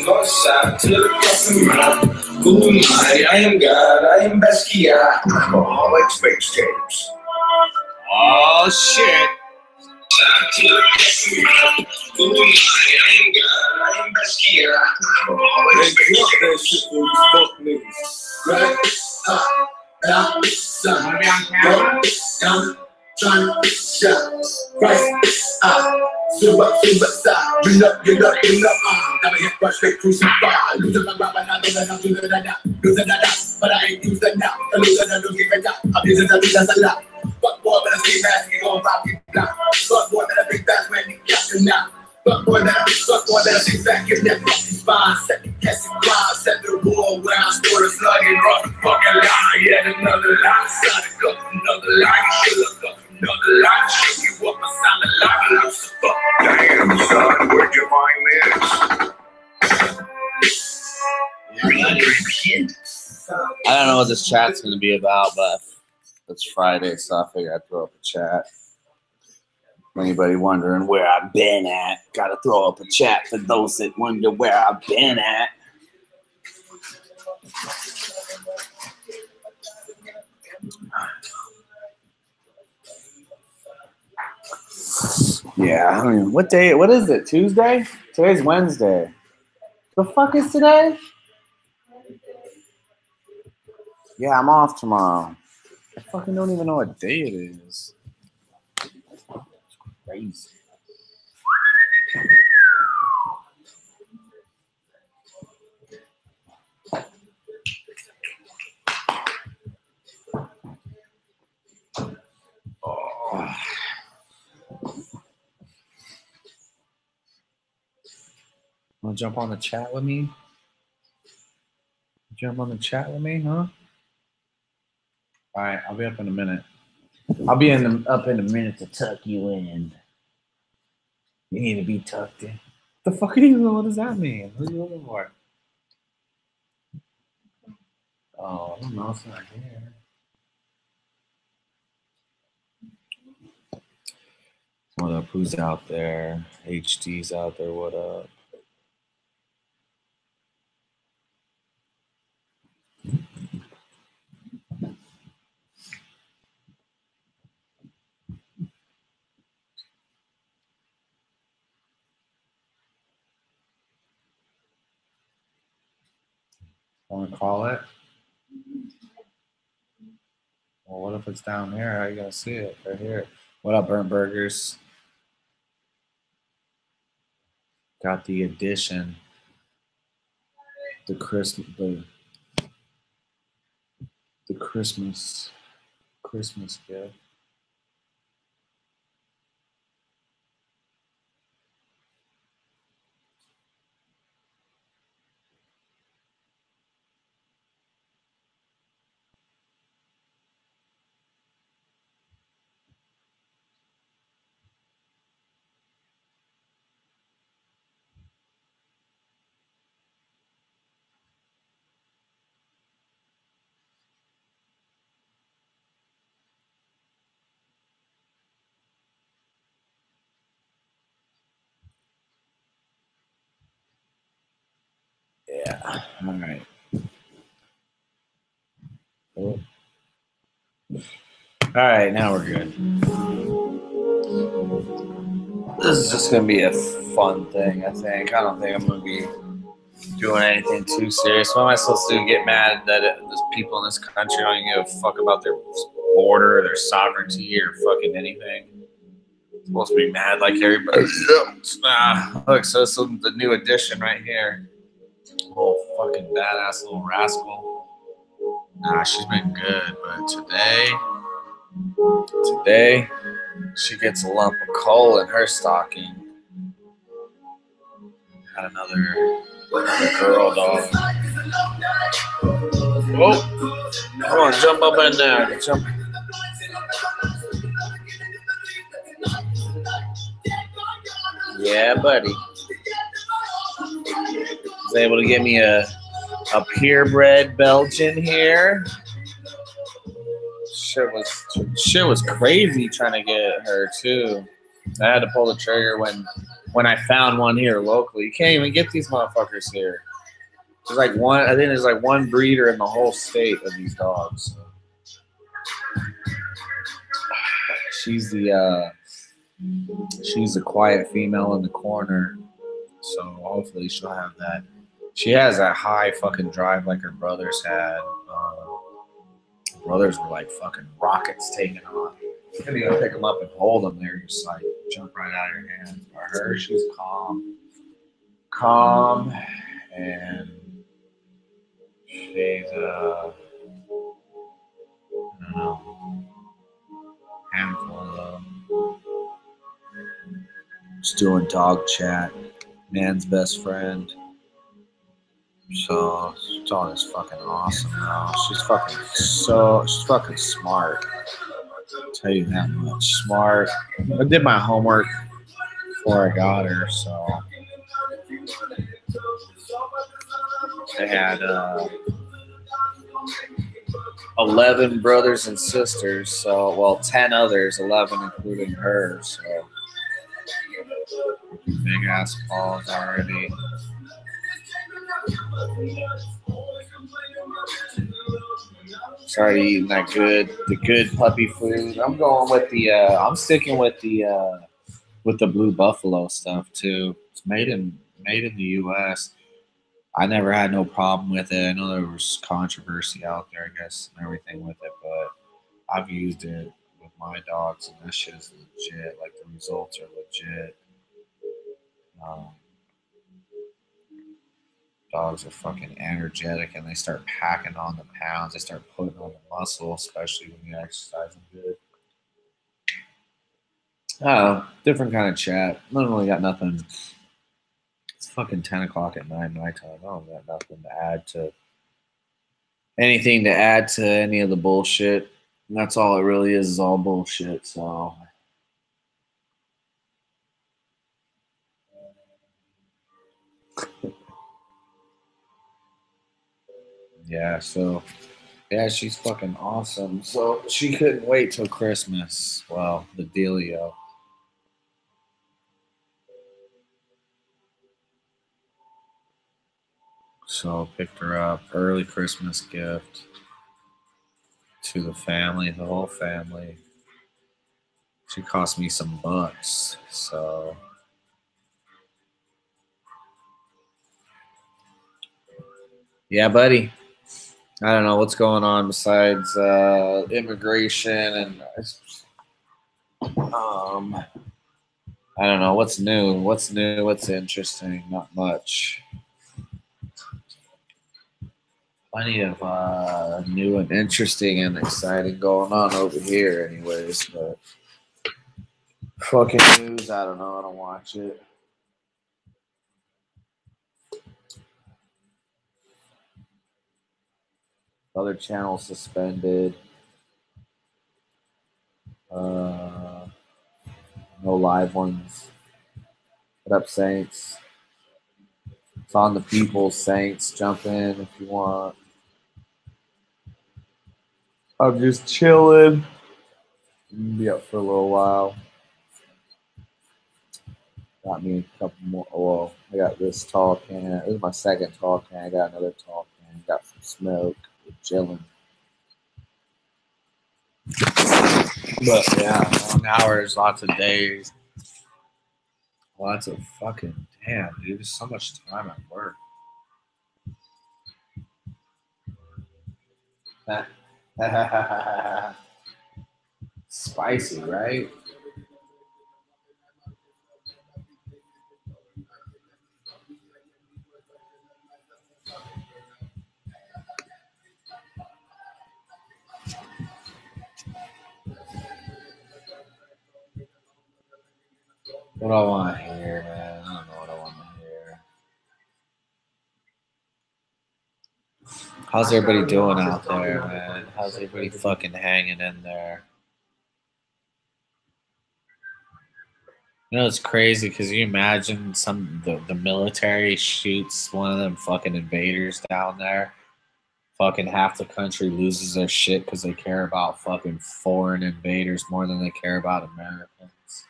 North side to the customer. Who am I am God, I am Basquiat. Alcoholic space tapes. Oh shit. To the customer. Who am I am God, I am Basquiat. Alcoholic space tapes. Fuck niggas. Right? Down, sun, down, trying to shut. Right? Super star, bring up, never hit my straight crucified. Losing my rap, and I know that I'm losing that, but I ain't using that. I lose that, I don't give a damn. I'm using that, that's a lot. Fuck boy, but I stay nasty on rock it down. Fuck boy, that I big fast when you got you now. Fuck boy, that I big fat, get that fucking spine. Second guessing crime, set the wall where I scored a slug and rock the fucking line. Yet another line, started up another line, shit look up. Another line, shake you up, I sound like Lucifer. Damn, son, where'd you find this? I don't know what this chat's going to be about, but it's Friday, so I figured I'd throw up a chat. Anybody wondering where I've been at, gotta throw up a chat for those that wonder where I've been at. Yeah, I mean, what is it, Tuesday? Today's Wednesday. The fuck is today? Yeah, I'm off tomorrow. I fucking don't even know what day it is. It's crazy. Oh. Want to jump on the chat with me? Jump on the chat with me, huh? All right, I'll be up in a minute. I'll be up in a minute to tuck you in. You need to be tucked in. The fuck do you know? What does that mean? What are you looking for? Oh, I don't know. It's not here. What up? Who's out there? HD's out there. What up? Want to call it? Well, what if it's down here? How are you gonna see it? Right here. What up, Burnt Burgers? Got the edition. The Christmas gift. Yeah. All right. Cool. All right, now we're good. This is just going to be a fun thing, I think. I don't think I'm going to be doing anything too serious. What am I supposed to do? Get mad that there's people in this country don't even give a fuck about their border or their sovereignty or fucking anything? I'm supposed to be mad like everybody else. Look, so this is the new edition right here. Oh, fucking badass little rascal. Nah, she's been good, but today, she gets a lump of coal in her stocking. Got another girl dog. Oh, come on, jump up in there. Jump. Yeah, buddy. Was able to get me a purebred Belgian here. Shit was crazy trying to get her too. I had to pull the trigger when I found one here locally. You can't even get these motherfuckers here. There's like one. I think there's like one breeder in the whole state of these dogs. She's the quiet female in the corner. So hopefully she'll have that. She has that high fucking drive like her brothers had. Brothers were like fucking rockets taking off. You couldn't even pick them up and hold them. They're just like jump right out of your hands. But her, she's calm, and she's I don't know, handful though. Just doing dog chat. Man's best friend. So this dog is fucking awesome now. She's fucking smart. I'll tell you that much. Smart. I did my homework before I got her, so I had 11 brothers and sisters. So, well, 10 others, 11 including her. So big ass paws already. Started eating the good puppy food. I'm going with I'm sticking with the Blue Buffalo stuff too. It's made in the U.S. I never had no problem with it. I know there was controversy out there, I guess, and everything with it, but I've used it with my dogs, and that shit is legit. Like, the results are legit. Dogs are fucking energetic, and they start packing on the pounds. They start putting on the muscle, especially when you exercise them good. Oh, different kind of chat. I don't really got nothing. It's fucking 10 o'clock at night my time. I don't got nothing to add to anything to add to any of the bullshit. And that's all it really is all bullshit. So yeah, she's fucking awesome. So she couldn't wait till Christmas. Well, the dealio. So picked her up, early Christmas gift to the family, the whole family. She cost me some bucks, so yeah, buddy. I don't know what's going on besides immigration and I don't know what's new. What's new? What's interesting? Not much. Plenty of new and interesting and exciting going on over here, anyways. But fucking news, I don't know. I don't watch it. Other channels suspended. No live ones. What up, Saints? It's on the people, Saints. Jump in if you want. I'm just chilling. Be up for a little while. Got me a couple more. Well, I got this tall can. This is my second tall can. I got another tall can. Got some smoke. Chilling. But yeah, long hours, lots of days. Lots of fucking damn, dude. There's so much time at work. Spicy, right? What do I want to hear, man? I don't know what I want to hear. How's everybody doing out there, man? How's everybody fucking hanging in there? You know, it's crazy because you imagine the military shoots one of them fucking invaders down there. Fucking half the country loses their shit because they care about fucking foreign invaders more than they care about Americans.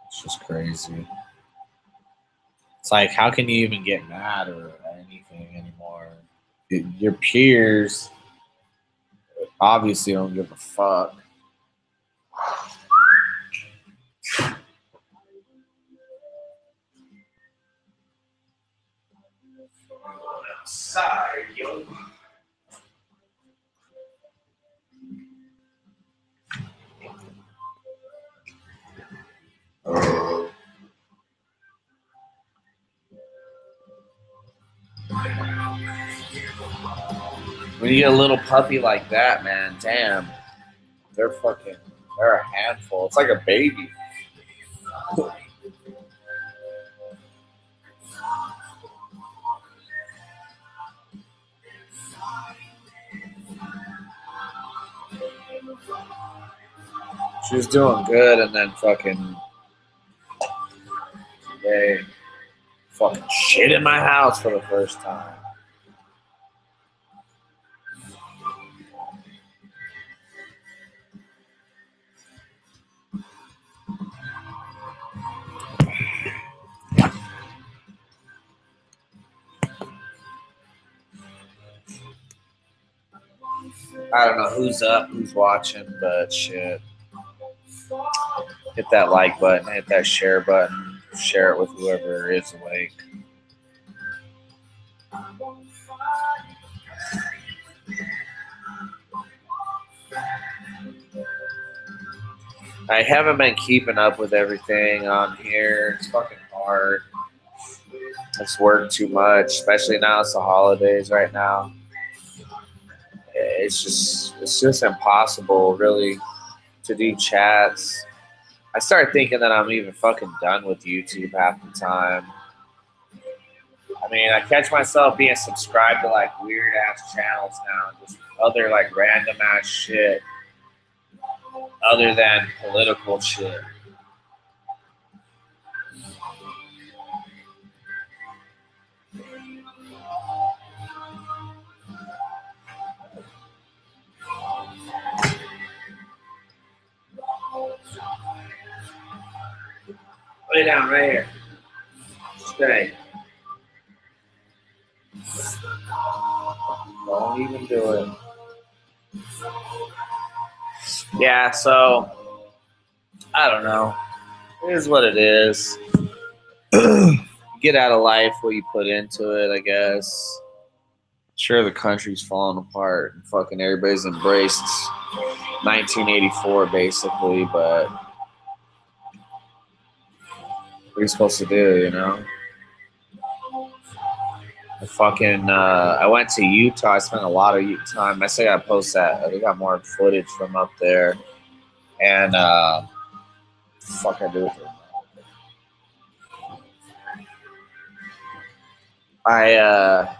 It's just crazy. It's like, how can you even get mad or anything anymore? Your peers obviously don't give a fuck. Outside, yo. When you get a little puppy like that, man, damn, they're a handful. It's like a baby. She was doing good, and then they fucking shit in my house for the first time. I don't know who's up, who's watching, but shit. Hit that like button, hit that share button, share it with whoever is awake. I haven't been keeping up with everything on here. It's fucking hard. It's worked too much, especially now it's the holidays right now. It's just impossible really to do chats. I start thinking that I'm even fucking done with YouTube half the time. I mean, I catch myself being subscribed to like weird ass channels now, just other like random ass shit other than political shit. Lay down right here. Stay. Don't even do it. Yeah, so I don't know. It is what it is. Get out of life what you put into it, I guess. Sure, the country's falling apart and fucking everybody's embraced 1984 basically, but what are you supposed to do, you know? I went to Utah. I spent a lot of time. I say I post that. I got more footage from up there. And fuck I do it. I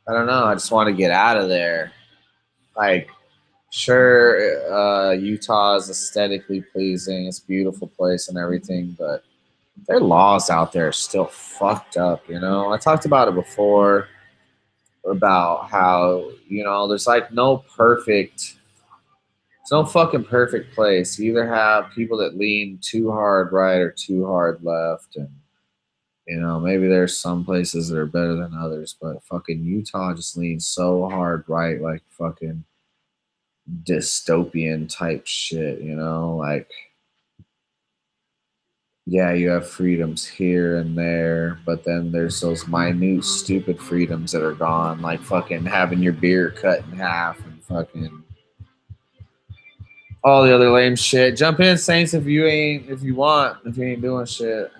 don't know. I just want to get out of there. Like, sure, Utah is aesthetically pleasing. It's a beautiful place and everything, but their laws out there are still fucked up, you know? I talked about it before about how, you know, there's like no fucking perfect place. You either have people that lean too hard right or too hard left, and you know, maybe there's some places that are better than others, but fucking Utah just leans so hard right, like fucking dystopian type shit, you know? Like, yeah, you have freedoms here and there, but then there's those minute, stupid freedoms that are gone, like fucking having your beer cut in half and fucking all the other lame shit. Jump in, Saints, if you ain't doing shit.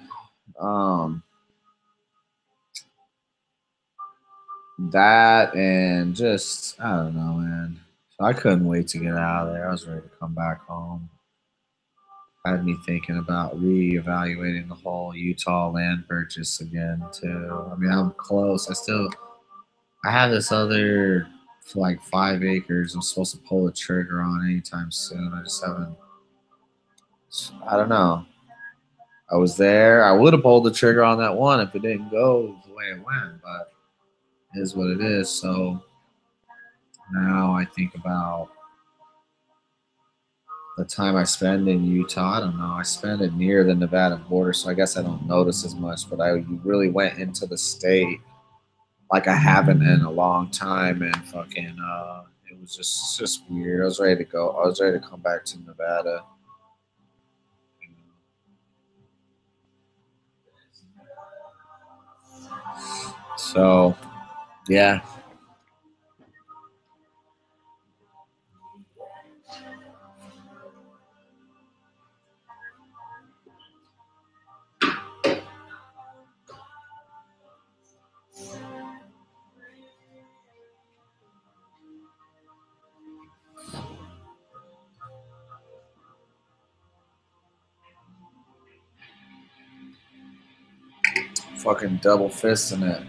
That and just I don't know, man. So I couldn't wait to get out of there. I was ready to come back home. Had me thinking about reevaluating the whole Utah land purchase again too. I mean, I'm close. I have this other for like 5 acres. I'm supposed to pull the trigger on anytime soon. I just haven't. I don't know. I was there. I would have pulled the trigger on that one if it didn't go the way it went, but it is what it is. So now I think about the time I spend in Utah, I don't know. I spend it near the Nevada border, so I guess I don't notice as much. But I really went into the state like I haven't in a long time, and fucking, it was just weird. I was ready to go. I was ready to come back to Nevada. So, yeah. Fucking double fisting it.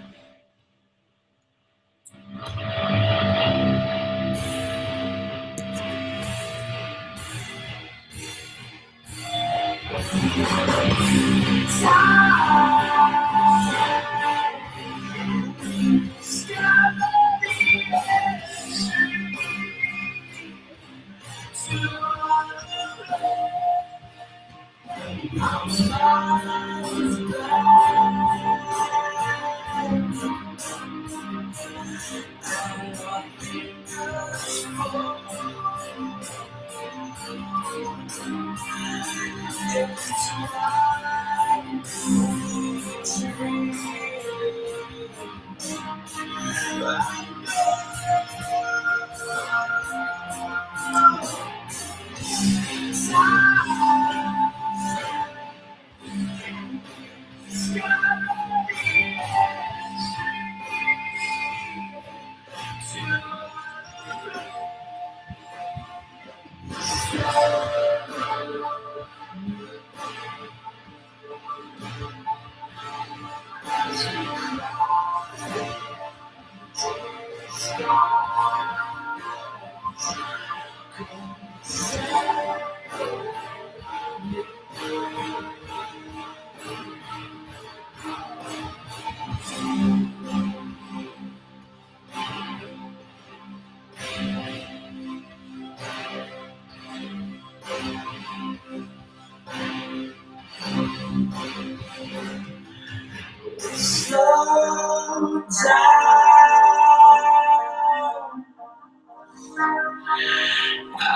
Slow down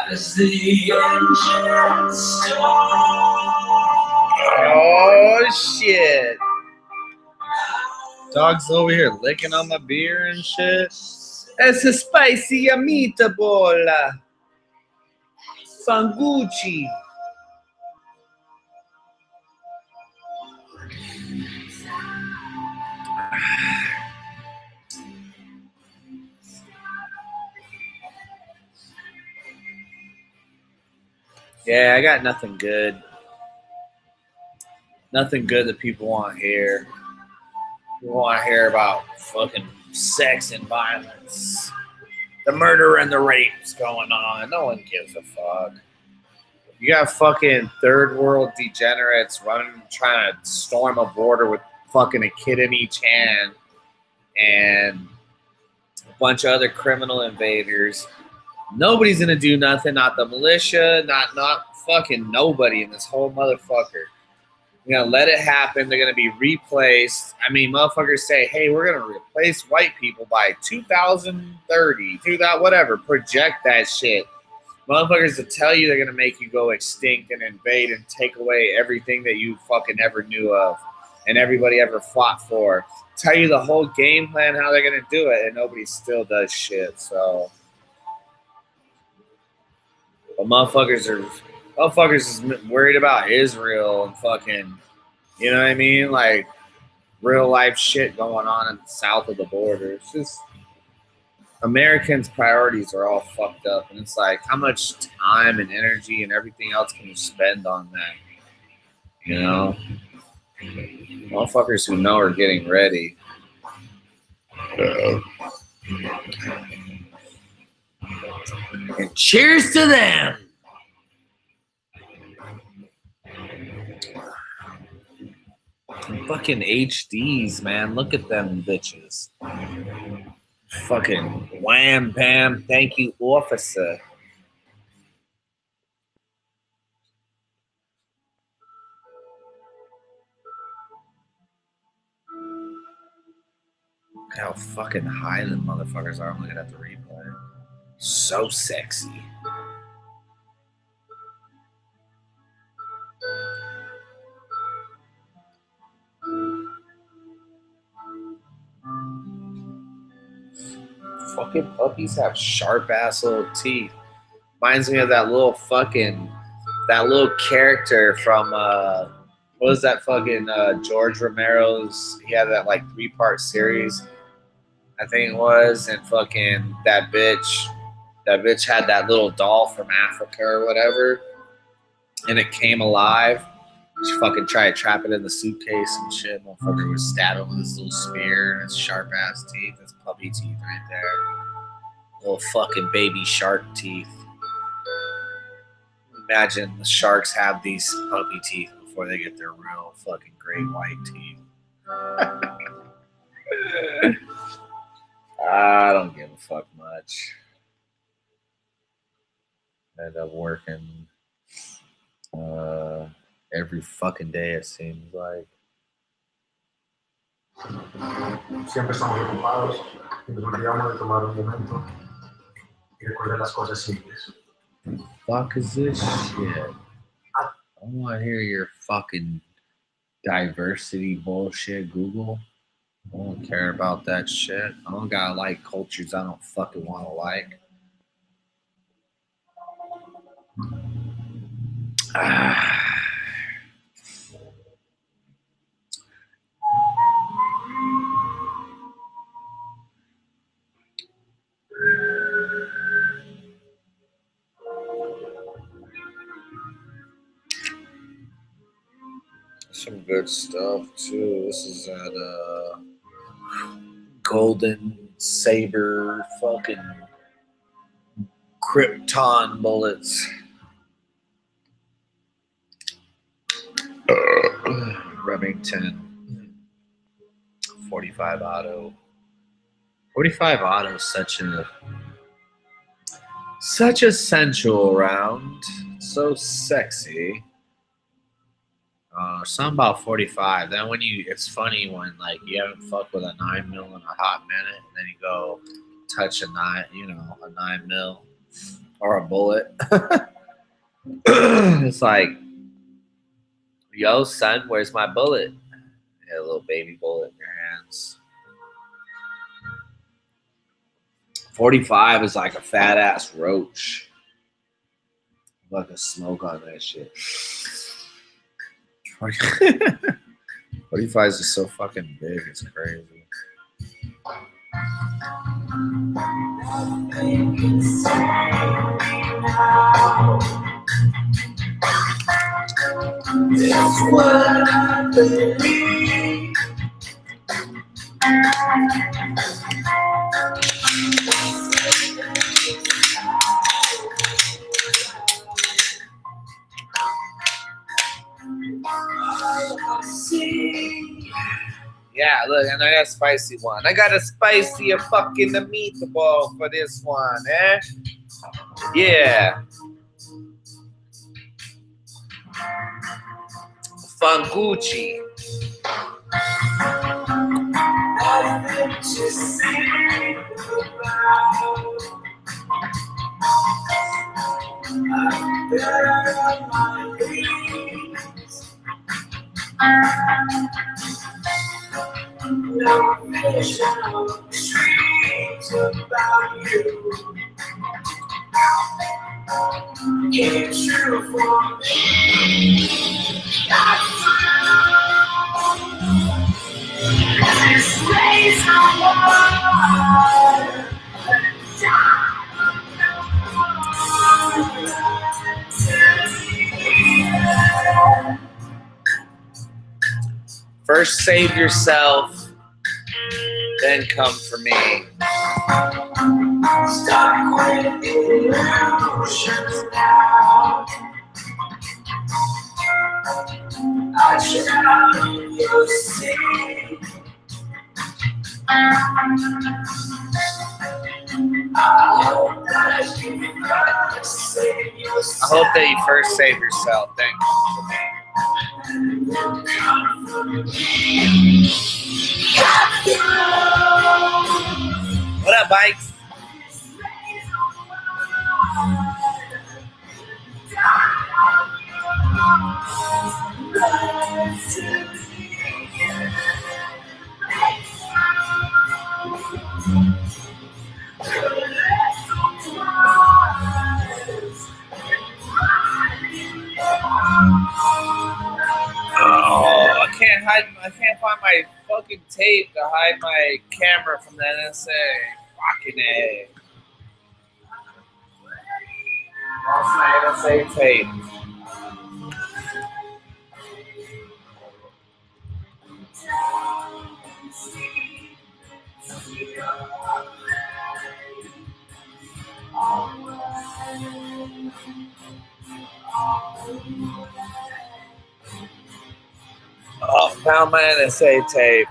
as the engine starts. Oh shit! Dog's over here licking on my beer and shit. It's a spicy meatball. Sangucci. Yeah, I got nothing good. Nothing good that people want to hear. People want to hear about fucking sex and violence. The murder and the rapes going on. No one gives a fuck. You got fucking third world degenerates trying to storm a border with fucking a kid in each hand and a bunch of other criminal invaders. Nobody's gonna do nothing. Not the militia. Not fucking nobody in this whole motherfucker. You're gonna let it happen. They're gonna be replaced. I mean, motherfuckers say, "Hey, we're gonna replace white people by 2030, 2000, whatever." Project that shit. Motherfuckers to tell you they're gonna make you go extinct and invade and take away everything that you fucking ever knew of and everybody ever fought for. Tell you the whole game plan how they're gonna do it, and nobody still does shit. So, but motherfuckers is worried about Israel and fucking, you know what I mean? Like real life shit going on in the south of the border. It's just Americans' priorities are all fucked up, and it's like, how much time and energy and everything else can you spend on that? You know, motherfuckers who know are getting ready. And cheers to them. Fucking HDs, man. Look at them bitches. Fucking wham bam. Thank you, officer. Look how fucking high the motherfuckers are. I'm looking at the replay. So sexy. Fucking puppies have sharp ass little teeth. Reminds me of that little character from what was that fucking George Romero's? He had that like 3-part series, I think it was, and fucking that bitch had that little doll from Africa or whatever, and it came alive. She fucking tried to trap it in the suitcase and shit. Motherfucker was stabbing with his little spear and his sharp ass teeth. That's puppy teeth right there. Little fucking baby shark teeth. Imagine the sharks have these puppy teeth before they get their real fucking great white teeth. I don't give a fuck much. I end up working every fucking day, it seems like. Siempre estamos ocupados y nos olvidamos de tomar un momento y recordar las cosas simples. Fuck is this shit? I don't want to hear your fucking diversity bullshit, Google. I don't care about that shit. I don't gotta like cultures I don't fucking want to like. Some good stuff too. This is at Golden Saber fucking Krypton bullets. Remington 45 auto. 45 auto is such a sensual round. So sexy. Something about 45. Then it's funny when like you haven't fucked with a 9mm in a hot minute, and then you go touch a 9mm or a bullet. It's like, yo, son, where's my bullet? Yeah, a little baby bullet in your hands. 45 is like a fat ass roach. Like a smoke on that shit. 45 is just so fucking big, it's crazy. That's what I believe. Yeah, look, and I got a spicy one. I got a spicier fucking meatball for this one, eh? Yeah. Fungucci. Nothing to sing about. I'm better on my knees. No vision dreams about you. Came true for me. That's this race I want. First save yourself, then come for me. Stuck with illusions now. I shall you see. I hope that you first save yourself. Then come for me. Come for me. bikes. Oh, I can't find my fucking tape to hide my camera from the NSA. Fucking A. Lost my NSA tape. Oh, found my NSA tape.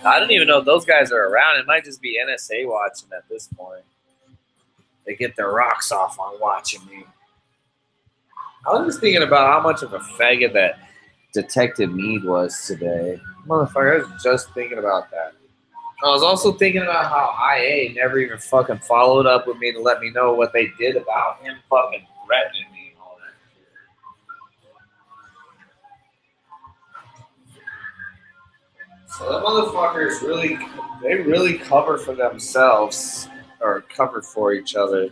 I don't even know if those guys are around. It might just be NSA watching at this point. They get their rocks off on watching me. I was just thinking about how much of a faggot that Detective Meade was today. Motherfucker, I was just thinking about that. I was also thinking about how IA never even fucking followed up with me to let me know what they did about him fucking threatening me and all that shit. So the motherfuckers really cover for themselves or cover for each other.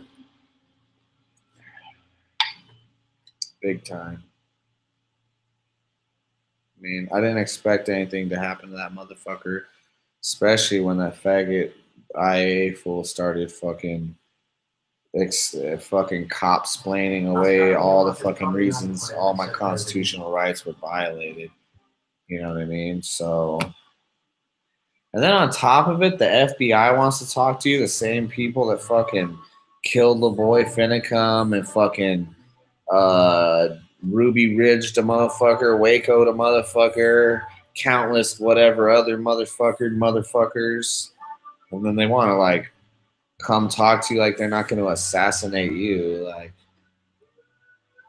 Big time. I mean, I didn't expect anything to happen to that motherfucker. Especially when that faggot IA fool started fucking cop-splaining away all the fucking reasons all my constitutional rights were violated. You know what I mean? So, and then on top of it, the FBI wants to talk to you, the same people that fucking killed LaVoy Finicum and fucking Ruby Ridge the motherfucker, Waco the motherfucker, countless whatever other motherfuckers, and then they want to like come talk to you like they're not going to assassinate you. Like,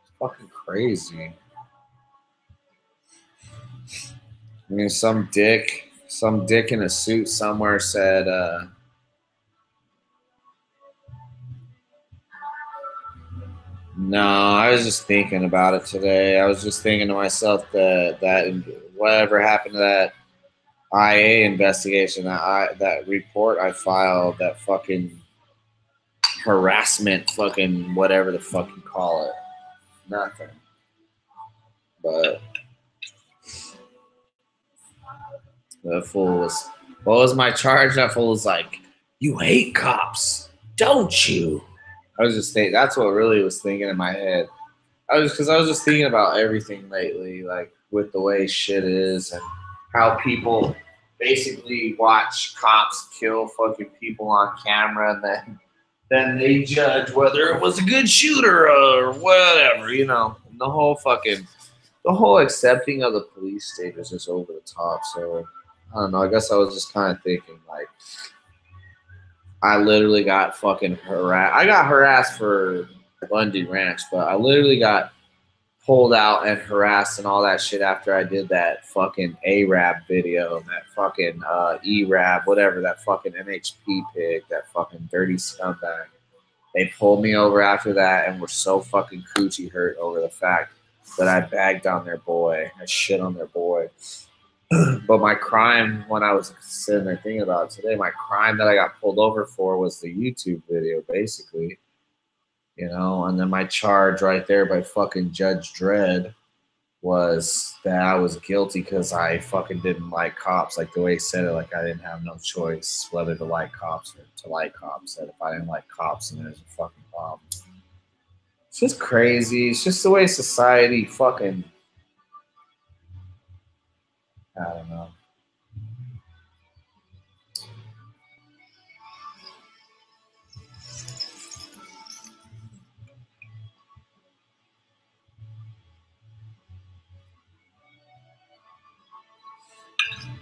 it's fucking crazy. I mean, some dick in a suit somewhere said no, I was just thinking about it today. I was just thinking to myself that whatever happened to that IA investigation, that report I filed, that fucking harassment, fucking whatever the fuck you call it, nothing. But the fool was, what was my charge? That fool was like, "You hate cops, don't you?" I was just thinking, that's what really was thinking in my head. I was just thinking about everything lately, like with the way shit is and how people basically watch cops kill fucking people on camera, and then they judge whether it was a good shooter or whatever, you know. And the whole accepting of the police state is just over the top. So I don't know. I guess I was just kind of thinking like, I literally got fucking harassed. I got harassed for Bundy Ranch, but I literally got pulled out and harassed and all that shit after I did that fucking ARAB video, that fucking ERAB, whatever, that fucking MHP pig, that fucking dirty scumbag. They pulled me over after that and were so fucking coochie hurt over the fact that I bagged on their boy. I shit on their boy. But my crime, when I was sitting there thinking about it today, my crime that I got pulled over for was the YouTube video, basically. You know, and then my charge right there by fucking Judge Dredd was that I was guilty because I fucking didn't like cops. Like the way he said it, like I didn't have no choice whether to like cops or to like cops. That if I didn't like cops, then there's a fucking problem. It's just crazy. It's just the way society fucking, I don't know.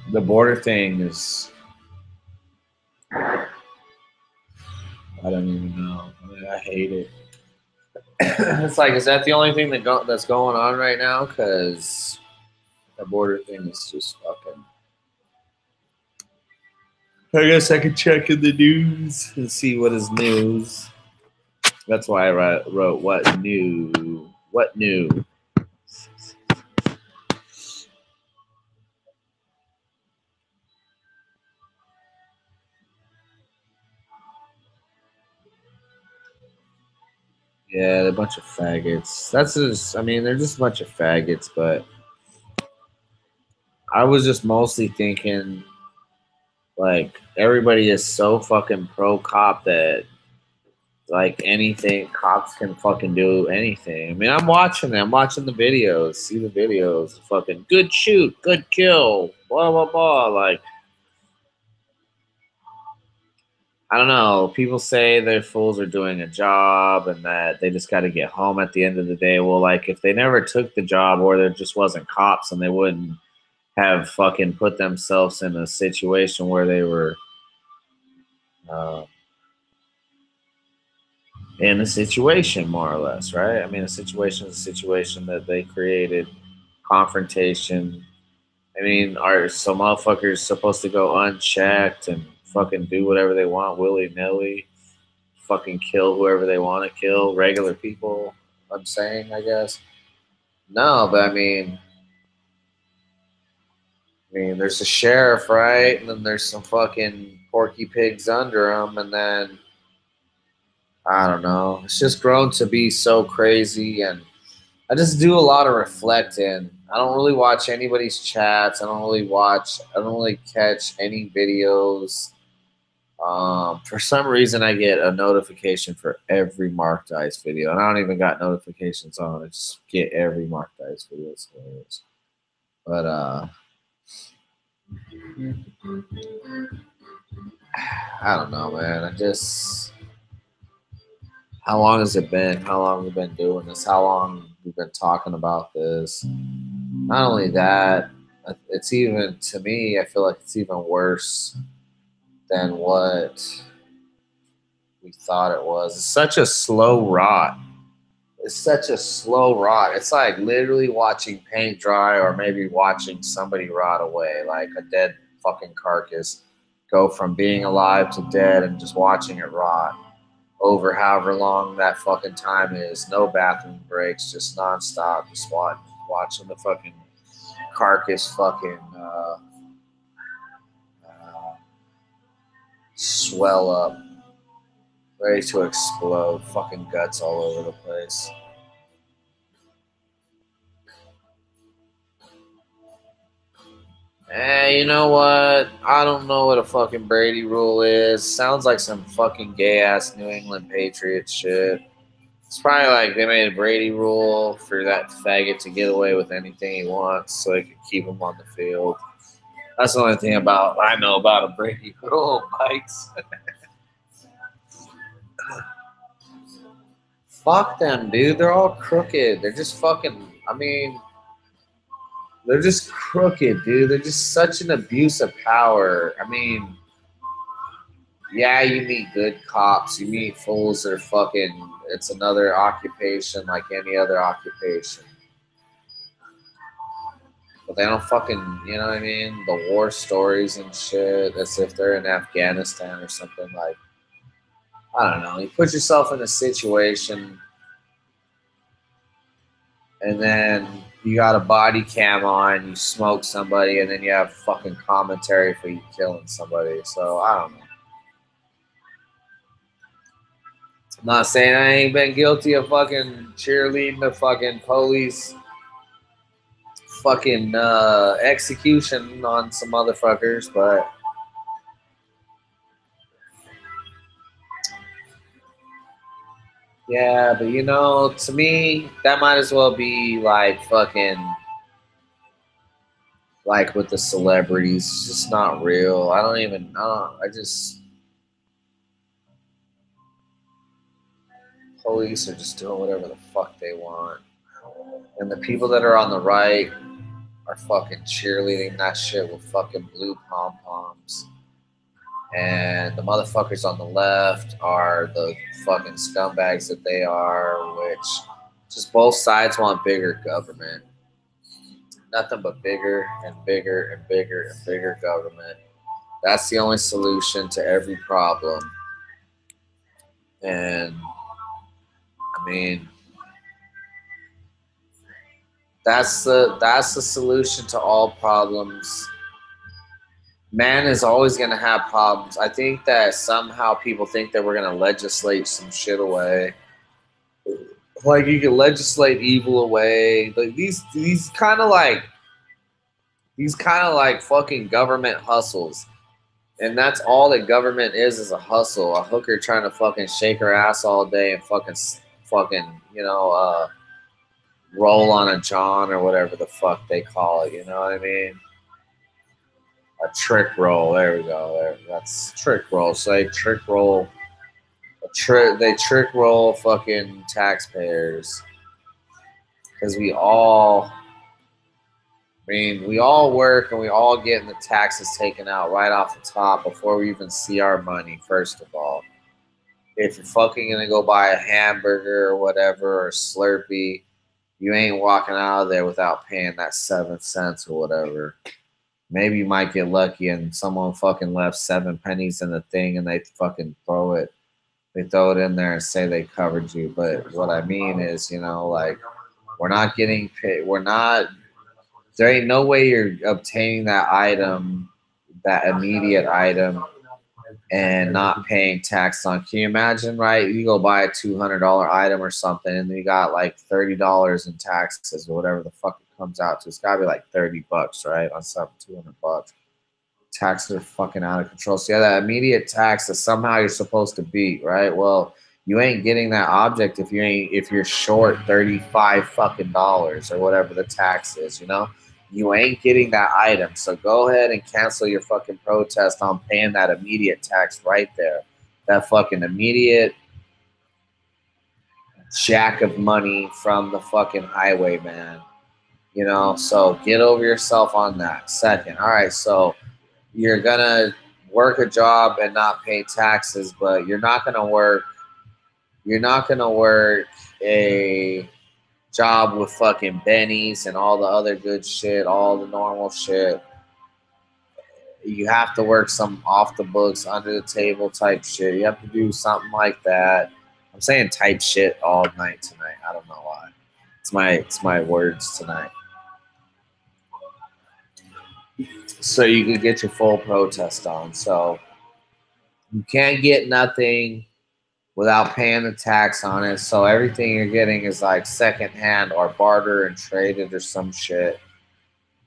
The border thing is, I don't even know. I mean, I hate it. It's like, is that the only thing that's going on right now? Because That border thing is just fucking. I guess I could check in the news and see what is news. That's why I wrote what new. What new? Yeah, they're a bunch of faggots. That's just, I mean, they're just a bunch of faggots, but I was just mostly thinking, like, everybody is so fucking pro cop that, like, anything, cops can fucking do anything. I mean, I'm watching the videos, see the videos, fucking good shoot, good kill, blah, blah, blah. Like, I don't know. People say their fools are doing a job and that they just got to get home at the end of the day. Well, like, if they never took the job or there just wasn't cops and they wouldn't have fucking put themselves in a situation where they were uh, in a situation, more or less, right? I mean, a situation is a situation that they created, confrontation. I mean, are some motherfuckers supposed to go unchecked and fucking do whatever they want willy nilly? Fucking kill whoever they want to kill, regular people, I'm saying, I guess. No, but I mean, there's a sheriff, right? And then there's some fucking porky pigs under him, and then I don't know. It's just grown to be so crazy, and I just do a lot of reflecting. I don't really watch anybody's chats. I don't really catch any videos. For some reason, I get a notification for every Marked Ice video, and I don't even got notifications on. I just get every Marked Ice video. But I don't know, man. How long has it been? How long have we been doing this? How long we've been talking about this? Not only that, it's even, to me, I feel like it's even worse than what we thought it was. It's such a slow rot. It's like literally watching paint dry or maybe watching somebody rot away, like a dead fucking carcass go from being alive to dead and just watching it rot over however long that fucking time is. No bathroom breaks, just nonstop, just watching the fucking carcass fucking swell up, ready to explode, fucking guts all over the place. Hey, you know what? I don't know what a fucking Brady rule is. Sounds like some fucking gay ass New England Patriots shit. It's probably like they made a Brady rule for that faggot to get away with anything he wants so they could keep him on the field. That's the only thing I know about a Brady rule, Bikes. Fuck them, dude. They're all crooked. They're just fucking, they're just crooked, dude. They're just such an abuse of power. I mean, yeah, you meet good cops. You meet fools that are fucking, it's another occupation like any other occupation. But they don't fucking, you know what I mean? The war stories and shit, as if they're in Afghanistan or something. Like, I don't know. You put yourself in a situation and then you got a body cam on, you smoke somebody, and then you have fucking commentary for you killing somebody. So, I don't know. I'm not saying I ain't been guilty of fucking cheerleading the fucking police fucking execution on some motherfuckers, but yeah, but you know, to me, that might as well be like fucking like with the celebrities. It's just not real. I just police are just doing whatever the fuck they want. And the people that are on the right are fucking cheerleading that shit with fucking blue pom-poms. And the motherfuckers on the left are the fucking scumbags that they are, which just both sides want bigger government. nothing but bigger and bigger and bigger and bigger government. That's the only solution to every problem. And I mean, that's the solution to all problems. Man is always going to have problems. I think that somehow people think that we're going to legislate some shit away. Like you can legislate evil away. Like these kind of like fucking government hustles. And that's all that government is a hustle. A hooker trying to fucking shake her ass all day and fucking roll on a John or whatever the fuck they call it. You know what I mean? A trick roll. There we go. That's trick roll. So they trick roll. They trick roll fucking taxpayers. Because we all work and we all get the taxes taken out right off the top before we even see our money, first of all. If you're fucking gonna go buy a hamburger or whatever, or Slurpee, you ain't walking out of there without paying that 7 cents or whatever. Maybe you might get lucky and someone fucking left 7 pennies in the thing and they fucking throw it in there and say they covered you. But what I mean is, like, we're not getting paid. There ain't no way you're obtaining that item, that immediate item, and not paying tax on. Can you imagine, right? You go buy a $200 item or something, and you got like $30 in taxes or whatever the fuck it comes out to. It's gotta be like $30, right? On something, $200. Taxes are fucking out of control. So yeah, that immediate tax that somehow you're supposed to beat, right? Well, you ain't getting that object if you're short $35 fucking dollars or whatever the tax is, You ain't getting that item. So go ahead and cancel your fucking protest on paying that immediate tax right there. That fucking immediate jack of money from the fucking highwayman. So get over yourself on that. Second, all right, so you're gonna work a job and not pay taxes, but you're not gonna work a job with fucking bennies and all the other good shit, all the normal shit. You have to work some off the books, under the table type shit. You have to do something like that. I'm saying type shit all night tonight. I don't know why. It's my words tonight. So you can get your full protest on. So you can't get nothing without paying the tax on it. So everything you're getting is like secondhand or barter and traded or some shit.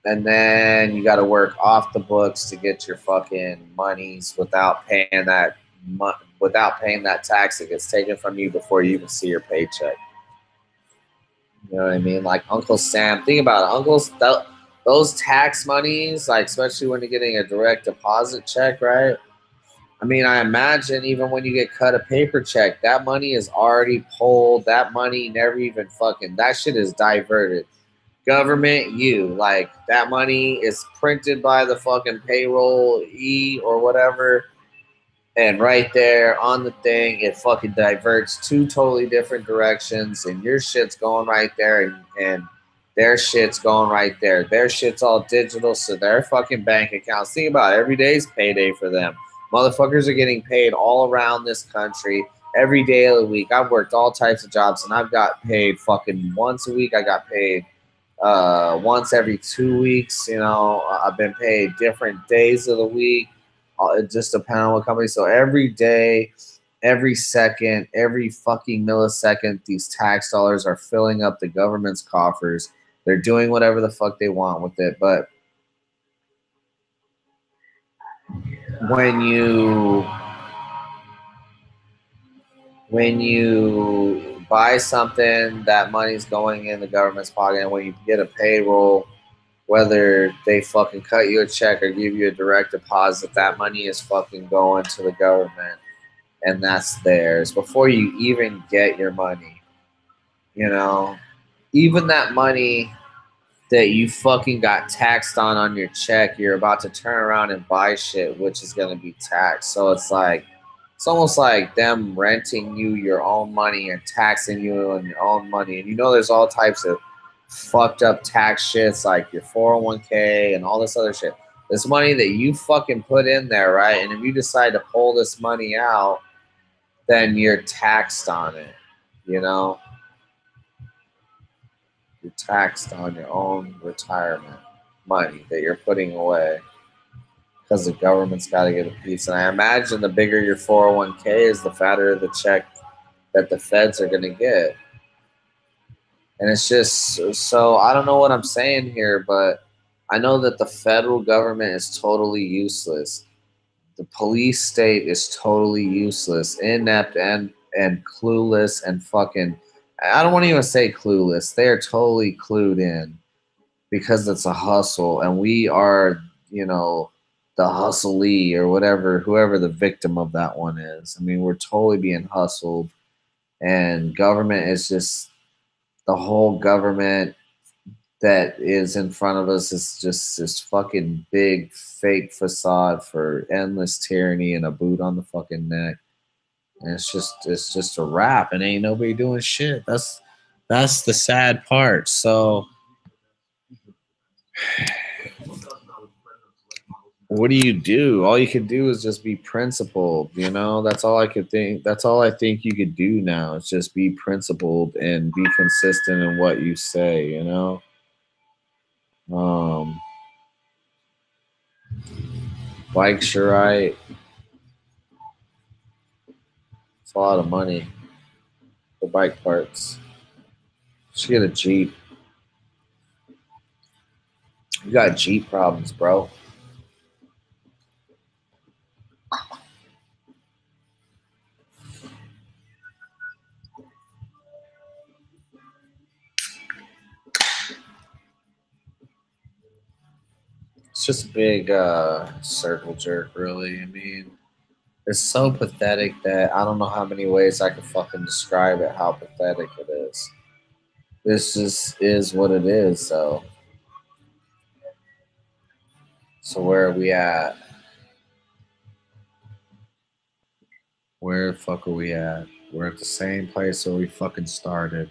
And then you got to work off the books to get your fucking monies without paying that tax that gets taken from you before you even see your paycheck. You know what I mean? Like Uncle Sam. Think about it. Those tax monies, like especially when you're getting a direct deposit check, right? I mean, I imagine even when you get cut a paper check, that money is already pulled. That money never even that shit is diverted. Government, like that money is printed by the fucking payroll or whatever. And right there on the thing, it fucking diverts 2 totally different directions. And your shit's going right there and their shit's going right there. Their shit's all digital, so their fucking bank accounts. Think about it. Every day's payday for them. Motherfuckers are getting paid all around this country every day of the week. I've worked all types of jobs, and I've got paid fucking once a week. I got paid once every 2 weeks. I've been paid different days of the week. It just depends on what company. So every day, every second, every fucking millisecond, these tax dollars are filling up the government's coffers. They're doing whatever the fuck they want with it. But when you buy something, that money's going in the government's pocket. And when you get a payroll, whether they fucking cut you a check or give you a direct deposit, that money is fucking going to the government. And that's theirs before you even get your money. Even that money that you fucking got taxed on your check, you're about to turn around and buy shit, which is going to be taxed. So it's almost like them renting you your own money and taxing you on your own money. And there's all types of fucked up tax shits like your 401k and all this other shit. This money that you fucking put in there, right? And if you decide to pull this money out, then you're taxed on it, you know? You're taxed on your own retirement money that you're putting away because the government's got to get a piece. And I imagine the bigger your 401k is, the fatter the check that the feds are going to get. And it's just, so I don't know what I'm saying here, but I know that the federal government is totally useless. The police state is totally useless, inept and clueless and fucking, I don't want to even say clueless. They are totally clued in because it's a hustle, and we are, you know, the hustlee or whatever, whoever the victim of that one is. I mean, we're totally being hustled, and government is just, the whole government that is in front of us is just this fucking big fake facade for endless tyranny and a boot on the fucking neck. And it's just a wrap, and ain't nobody doing shit. That's the sad part. So what do you do? All you can do is just be principled, you know? That's all I could think. That's all I think you could do now, is just be principled and be consistent in what you say, you know? Bikes are right. It's a lot of money for bike parts. Should get a Jeep. You got Jeep problems, bro. It's just a big circle jerk, really. I mean, it's so pathetic that I don't know how many ways I could fucking describe it, how pathetic it is. This just is what it is, so. So where are we at? Where the fuck are we at? We're at the same place where we fucking started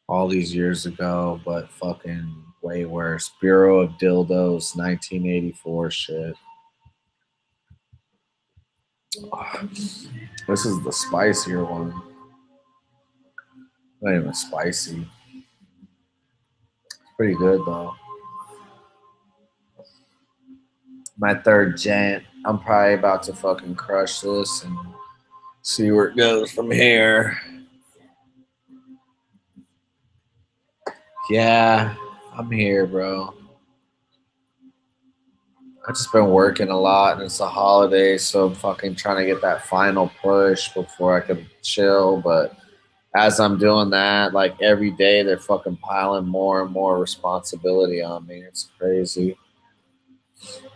all these years ago, but fucking way worse. Bureau of Dildos, 1984 shit. This is the spicier one. Not even spicy. It's pretty good though. My third gent. I'm probably about to fucking crush this and see where it goes from here. Yeah, I'm here, bro. I've just been working a lot, and it's a holiday, so I'm fucking trying to get that final push before I can chill. But as I'm doing that, like every day, they're fucking piling more and more responsibility on me. It's crazy.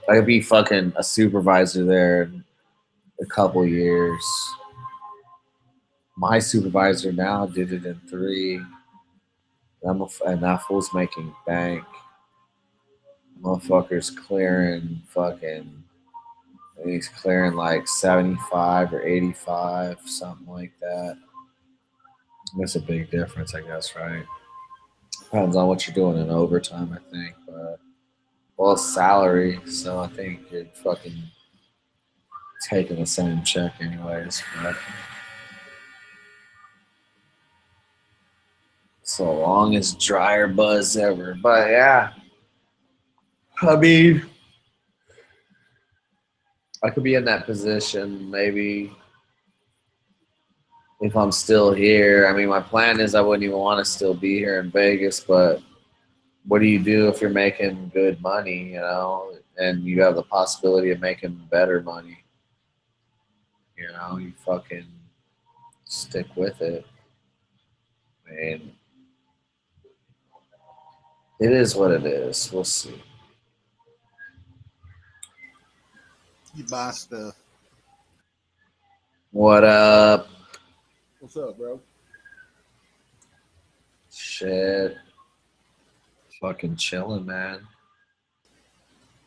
I could be fucking a supervisor there in a couple years. My supervisor now did it in 3. And that fool's making bank. Motherfucker's clearing fucking, he's clearing like 75 or 85, something like that. That's a big difference, I guess, right? Depends on what you're doing in overtime, I think. But, well, it's salary, so I think you're fucking taking the same check anyways. But so long as dryer buzz ever. But yeah, I mean, I could be in that position maybe if I'm still here. I mean, my plan is I wouldn't even want to still be here in Vegas, but what do you do if you're making good money, you know, and you have the possibility of making better money? You know, you fucking stick with it. I mean, it is what it is. We'll see. You buy stuff. What up? What's up, bro? Shit. Fucking chilling, man.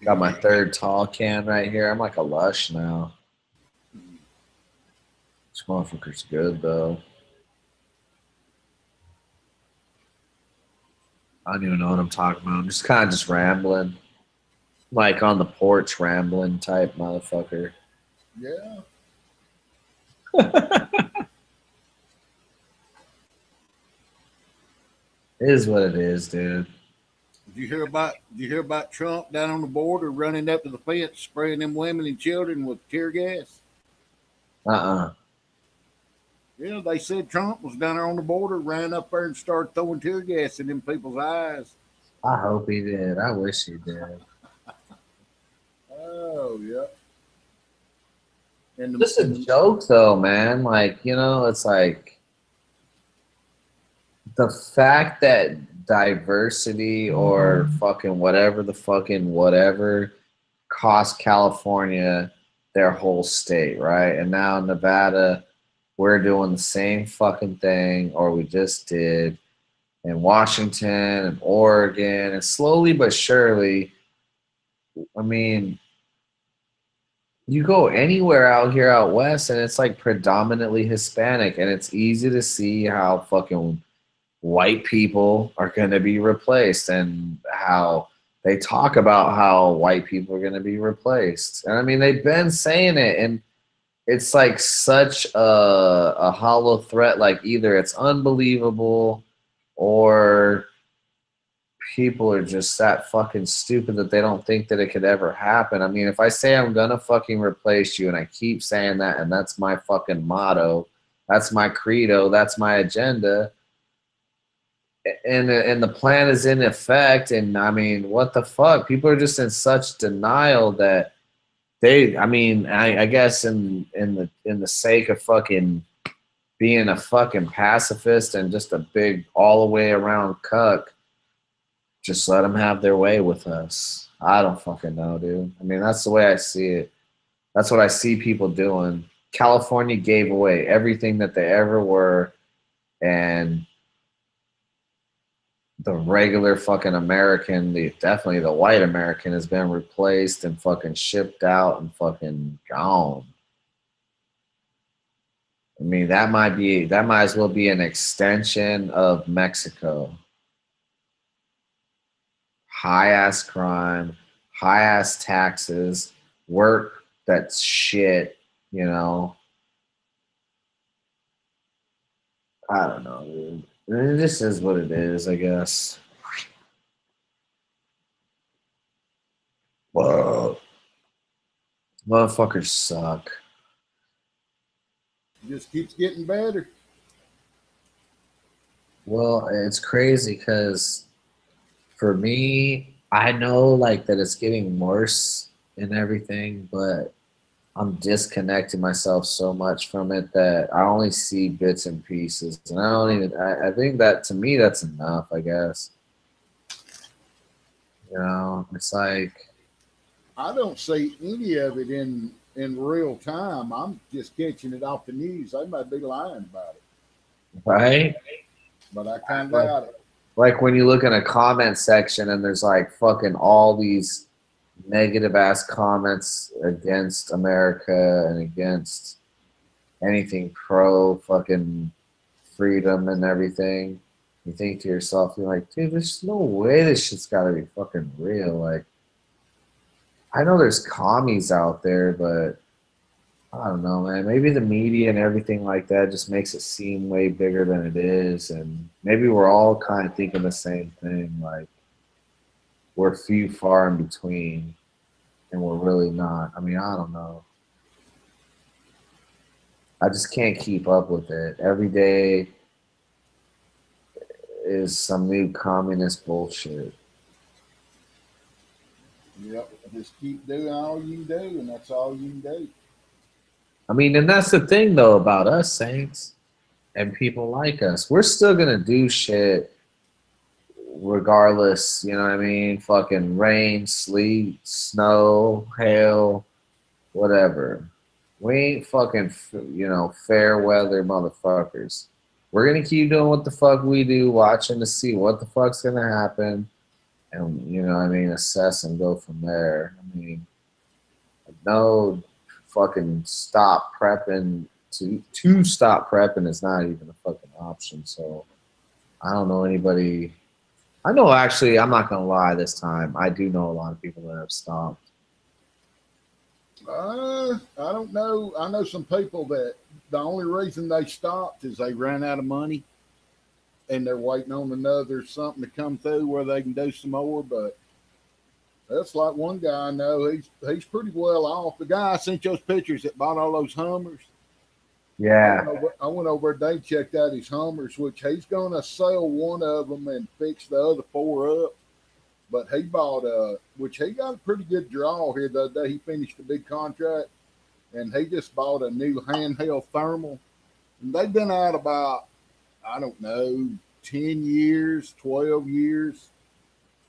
Got my third tall can right here. I'm like a lush now. This motherfucker's good, though. I don't even know what I'm talking about. I'm just kind of just rambling. Like on the porch rambling type motherfucker. Yeah. It is what it is, dude. Did you hear about Trump down on the border running up to the fence, spraying them women and children with tear gas? Uh-uh. Yeah, they said Trump was down there on the border, ran up there and started throwing tear gas in them people's eyes. I hope he did. I wish he did. Oh, yeah. And Just a joke, though, man. Like, you know, it's like the fact that diversity or fucking whatever the fucking whatever cost California their whole state, right? And now Nevada, we're doing the same fucking thing, or we just did in Washington and Oregon, and slowly but surely, I mean, you go anywhere out here out west and it's like predominantly Hispanic, and it's easy to see how fucking white people are going to be replaced and how they talk about how white people are going to be replaced. And I mean, they've been saying it, and it's like such a hollow threat. Like either it's unbelievable or people are just that fucking stupid that they don't think that it could ever happen. I mean, if I say I'm gonna fucking replace you and I keep saying that, and that's my fucking motto, that's my credo, that's my agenda, and the plan is in effect, and I mean, what the fuck? People are just in such denial that I mean, I guess in the sake of fucking being a fucking pacifist and just a big all the way around cuck, just let them have their way with us. I don't fucking know, dude. I mean, that's the way I see it. That's what I see people doing. California gave away everything that they ever were, and the regular fucking American, definitely the white American, has been replaced and fucking shipped out and fucking gone. I mean, that might as well be an extension of Mexico. High ass crime, high ass taxes, work that's shit, you know. I don't know, dude. It just is what it is, I guess. Whoa. Motherfuckers suck. It just keeps getting better. Well, it's crazy because for me, I know like that it's getting worse and everything, but I'm disconnecting myself so much from it that I only see bits and pieces, and I think that to me that's enough, I guess. You know, it's like I don't see any of it in real time. I'm just catching it off the news. They might be lying about it, right? but I kind of doubt it. Like when you look in a comment section and there's like fucking all these negative ass comments against America and against anything pro fucking freedom and everything. You think to yourself, you're like, dude, there's no way this shit's gotta be fucking real. Like, I know there's commies out there, but I don't know, man. Maybe the media and everything like that just makes it seem way bigger than it is, and maybe we're all kind of thinking the same thing. Like, we're few far in between, and we're really not. I mean, I don't know. I just can't keep up with it. Every day is some new communist bullshit. Yep, just keep doing all you can do, and that's all you can do. I mean, and that's the thing, though, about us, Saints, and people like us. We're still going to do shit regardless, you know what I mean? Fucking rain, sleet, snow, hail, whatever. We ain't fucking, you know, fair weather motherfuckers. We're going to keep doing what the fuck we do, watching to see what the fuck's going to happen, and, you know what I mean, assess and go from there. I mean, no fucking stop prepping to stop prepping is not even a fucking option. So I don't know anybody I know, actually, I'm not gonna lie. This time, I do know a lot of people that have stopped. I don't know. I know some people that the only reason they stopped is they ran out of money, and they're waiting on another something to come through where they can do some more. But that's like one guy I know. He's pretty well off. The guy I sent those pictures that bought all those Hummers. Yeah. I went over there. They checked out his Hummers, which he's going to sell one of them and fix the other 4 up. But he bought which he got a pretty good draw here the other day. He finished a big contract, and he just bought a new handheld thermal. And they've been out about, I don't know, 10 years, 12 years.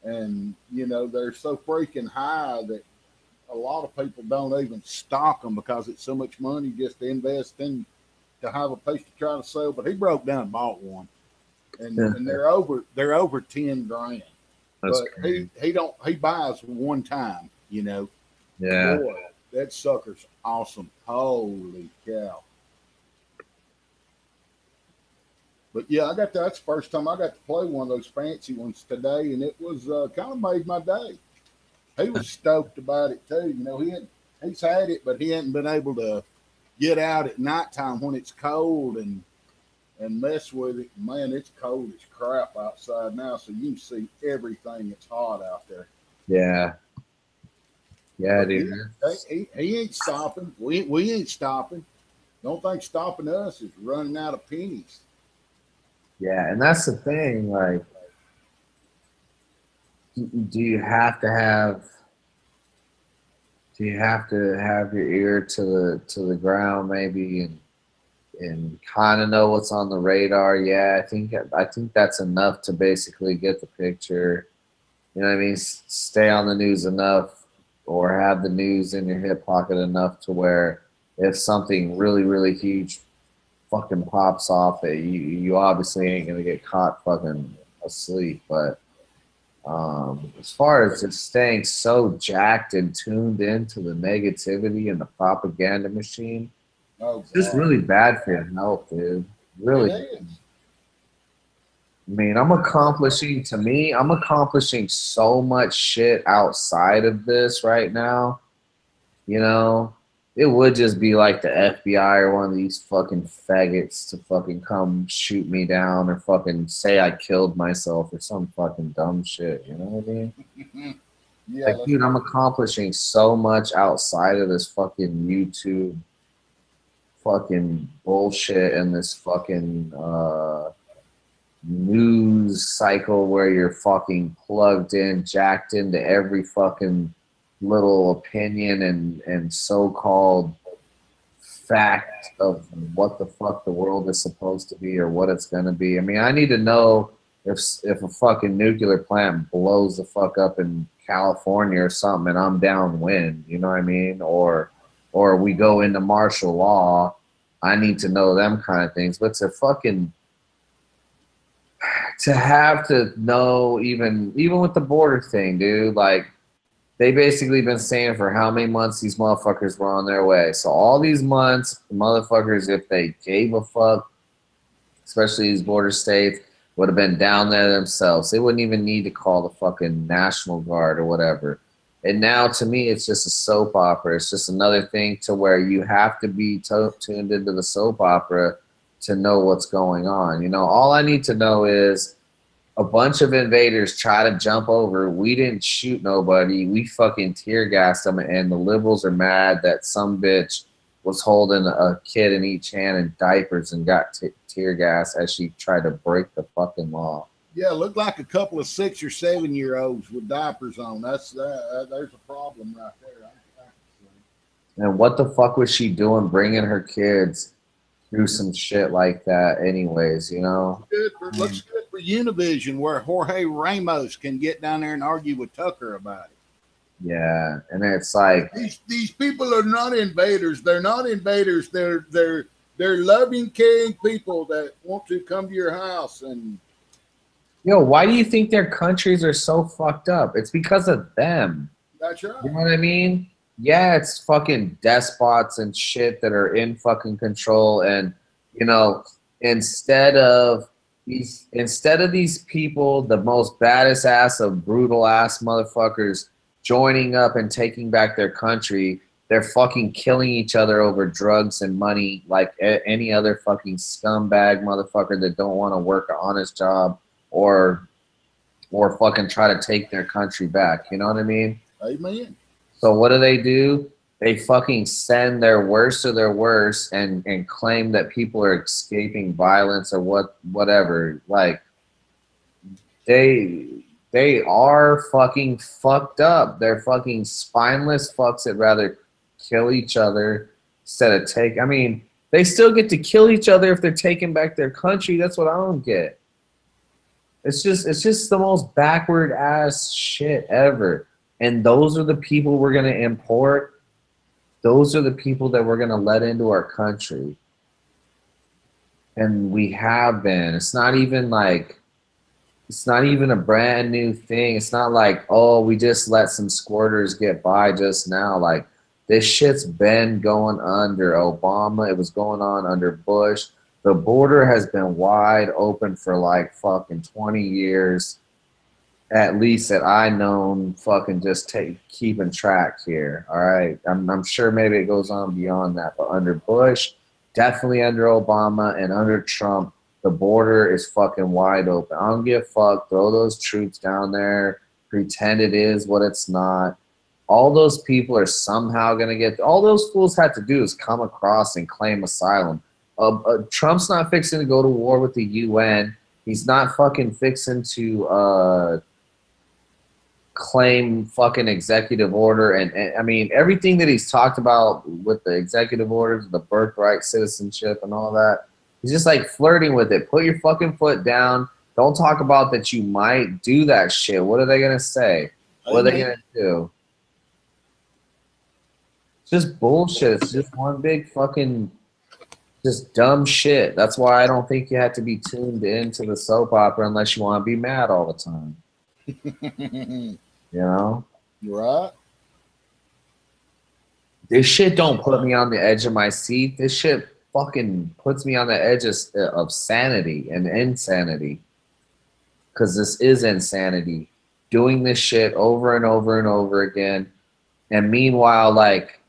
And, you know, they're so freaking high that a lot of people don't even stock them because it's so much money just to invest in to have a piece to try to sell. But he broke down and bought one, and they're over 10 grand. That's but crazy. he buys one time, you know. Yeah. Boy, that sucker's awesome. Holy cow. But yeah, that's the first time I got to play one of those fancy ones today, and it was kind of made my day. He was stoked about it too. You know, he's had it, but he hadn't been able to get out at nighttime when it's cold and mess with it. Man, it's cold as crap outside now, so you can see everything. It's hot out there. Yeah. Yeah, dude. He ain't stopping. We ain't stopping. The only thing stopping us is running out of pennies. Yeah, and that's the thing. Like, do you have to have your ear to the ground maybe and kind of know what's on the radar? Yeah, I think that's enough to basically get the picture. You know what I mean? Stay on the news enough, or have the news in your hip pocket enough to where if something really, really huge fucking pops off, that you obviously ain't gonna get caught fucking asleep. But as far as just staying so jacked and tuned into the negativity and the propaganda machine, it's just really bad for your health, dude. Really. I mean, I'm accomplishing so much shit outside of this right now. You know, it would just be like the FBI or one of these fucking faggots to fucking come shoot me down or fucking say I killed myself or some fucking dumb shit. You know what I mean? Yeah, like, dude, I'm accomplishing so much outside of this fucking YouTube fucking bullshit and this fucking news cycle where you're fucking plugged in, jacked into every fucking little opinion and so-called fact of what the fuck the world is supposed to be or what it's going to be. I mean, I need to know if a fucking nuclear plant blows the fuck up in California or something and I'm downwind, you know what I mean? Or we go into martial law. I need to know them kind of things. But to have to know even with the border thing, dude, like, they basically been saying for how many months these motherfuckers were on their way. So all these months, motherfuckers, if they gave a fuck, especially these border states, would have been down there themselves. They wouldn't even need to call the fucking National Guard or whatever. And now, to me, it's just a soap opera. It's just another thing to where you have to be tuned into the soap opera to know what's going on. You know, all I need to know is a bunch of invaders try to jump over. We didn't shoot nobody. We fucking tear gassed them, and the liberals are mad that some bitch was holding a kid in each hand in diapers and got tear gas as she tried to break the fucking law. Yeah, looked like a couple of 6 or 7 year olds with diapers on. There's a problem right there. And what the fuck was she doing bringing her kids through some shit like that anyways, you know? Looks good for Univision, where Jorge Ramos can get down there and argue with Tucker about it. Yeah, and it's like these people are not invaders. They're not invaders. They're loving, caring people that want to come to your house. And why do you think their countries are so fucked up? It's because of them. That's right. You know what I mean? Yeah, it's fucking despots and shit that are in fucking control. And, you know, instead of these instead of these people, the most baddest ass of brutal ass motherfuckers joining up and taking back their country, they're fucking killing each other over drugs and money like any other fucking scumbag motherfucker that don't want to work an honest job or fucking try to take their country back. You know what I mean? Amen. So what do? They fucking send their worst of their worst and claim that people are escaping violence or whatever. Like they are fucking fucked up. They're fucking spineless fucks that rather kill each other instead of take. I mean, they still get to kill each other if they're taking back their country. That's what I don't get. It's just the most backward ass shit ever. And those are the people we're gonna import. Those are the people that we're gonna let into our country. And we have been. It's not even a brand new thing. It's not like, oh, we just let some squirters get by just now. Like, this shit's been going under Obama. It was going on under Bush. The border has been wide open for like fucking 20 years, at least that I known. Fucking just keeping track here. All right, I'm sure maybe it goes on beyond that, but under Bush, definitely under Obama, and under Trump, the border is fucking wide open. I don't give a fuck. Throw those troops down there. Pretend it is what it's not. All those people are somehow going to get. All those fools had to do is come across and claim asylum. Trump's not fixing to go to war with the UN. He's not fucking fixing to claim fucking executive order. And I mean, everything that he's talked about with the executive orders, the birthright citizenship and all that, he's just like flirting with it. Put your fucking foot down. Don't talk about that you might do that shit. What are they going to say? What are they going to do? It's just bullshit. It's just one big fucking just dumb shit. That's why I don't think you have to be tuned into the soap opera unless you want to be mad all the time. You know? Right. This shit don't put me on the edge of my seat. This shit fucking puts me on the edge of sanity and insanity. Because this is insanity. Doing this shit over and over and over again. And meanwhile, like,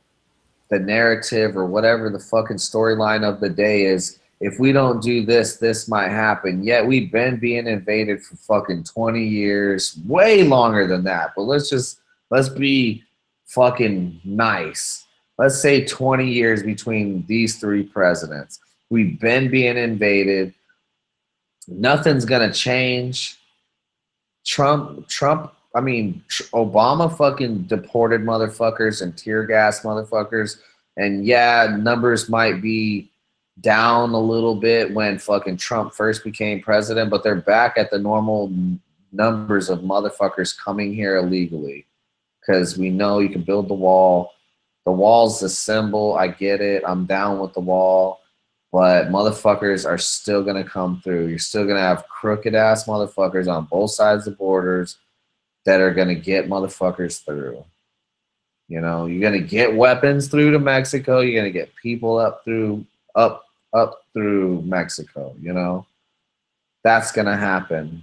the narrative or whatever the fucking storyline of the day is, if we don't do this, this might happen. Yet we've been being invaded for fucking 20 years, way longer than that. But let's be fucking nice. Let's say 20 years between these three presidents. We've been being invaded. Nothing's gonna change. Obama fucking deported motherfuckers and tear gas motherfuckers. And yeah, numbers might be down a little bit when fucking Trump first became president, but they're back at the normal numbers of motherfuckers coming here illegally. Because we know you can build the wall. The wall's the symbol. I get it. I'm down with the wall. But motherfuckers are still going to come through. You're still going to have crooked-ass motherfuckers on both sides of the borders that are going to get motherfuckers through. You know, you're going to get weapons through to Mexico. You're going to get people up through Mexico, you know. That's going to happen.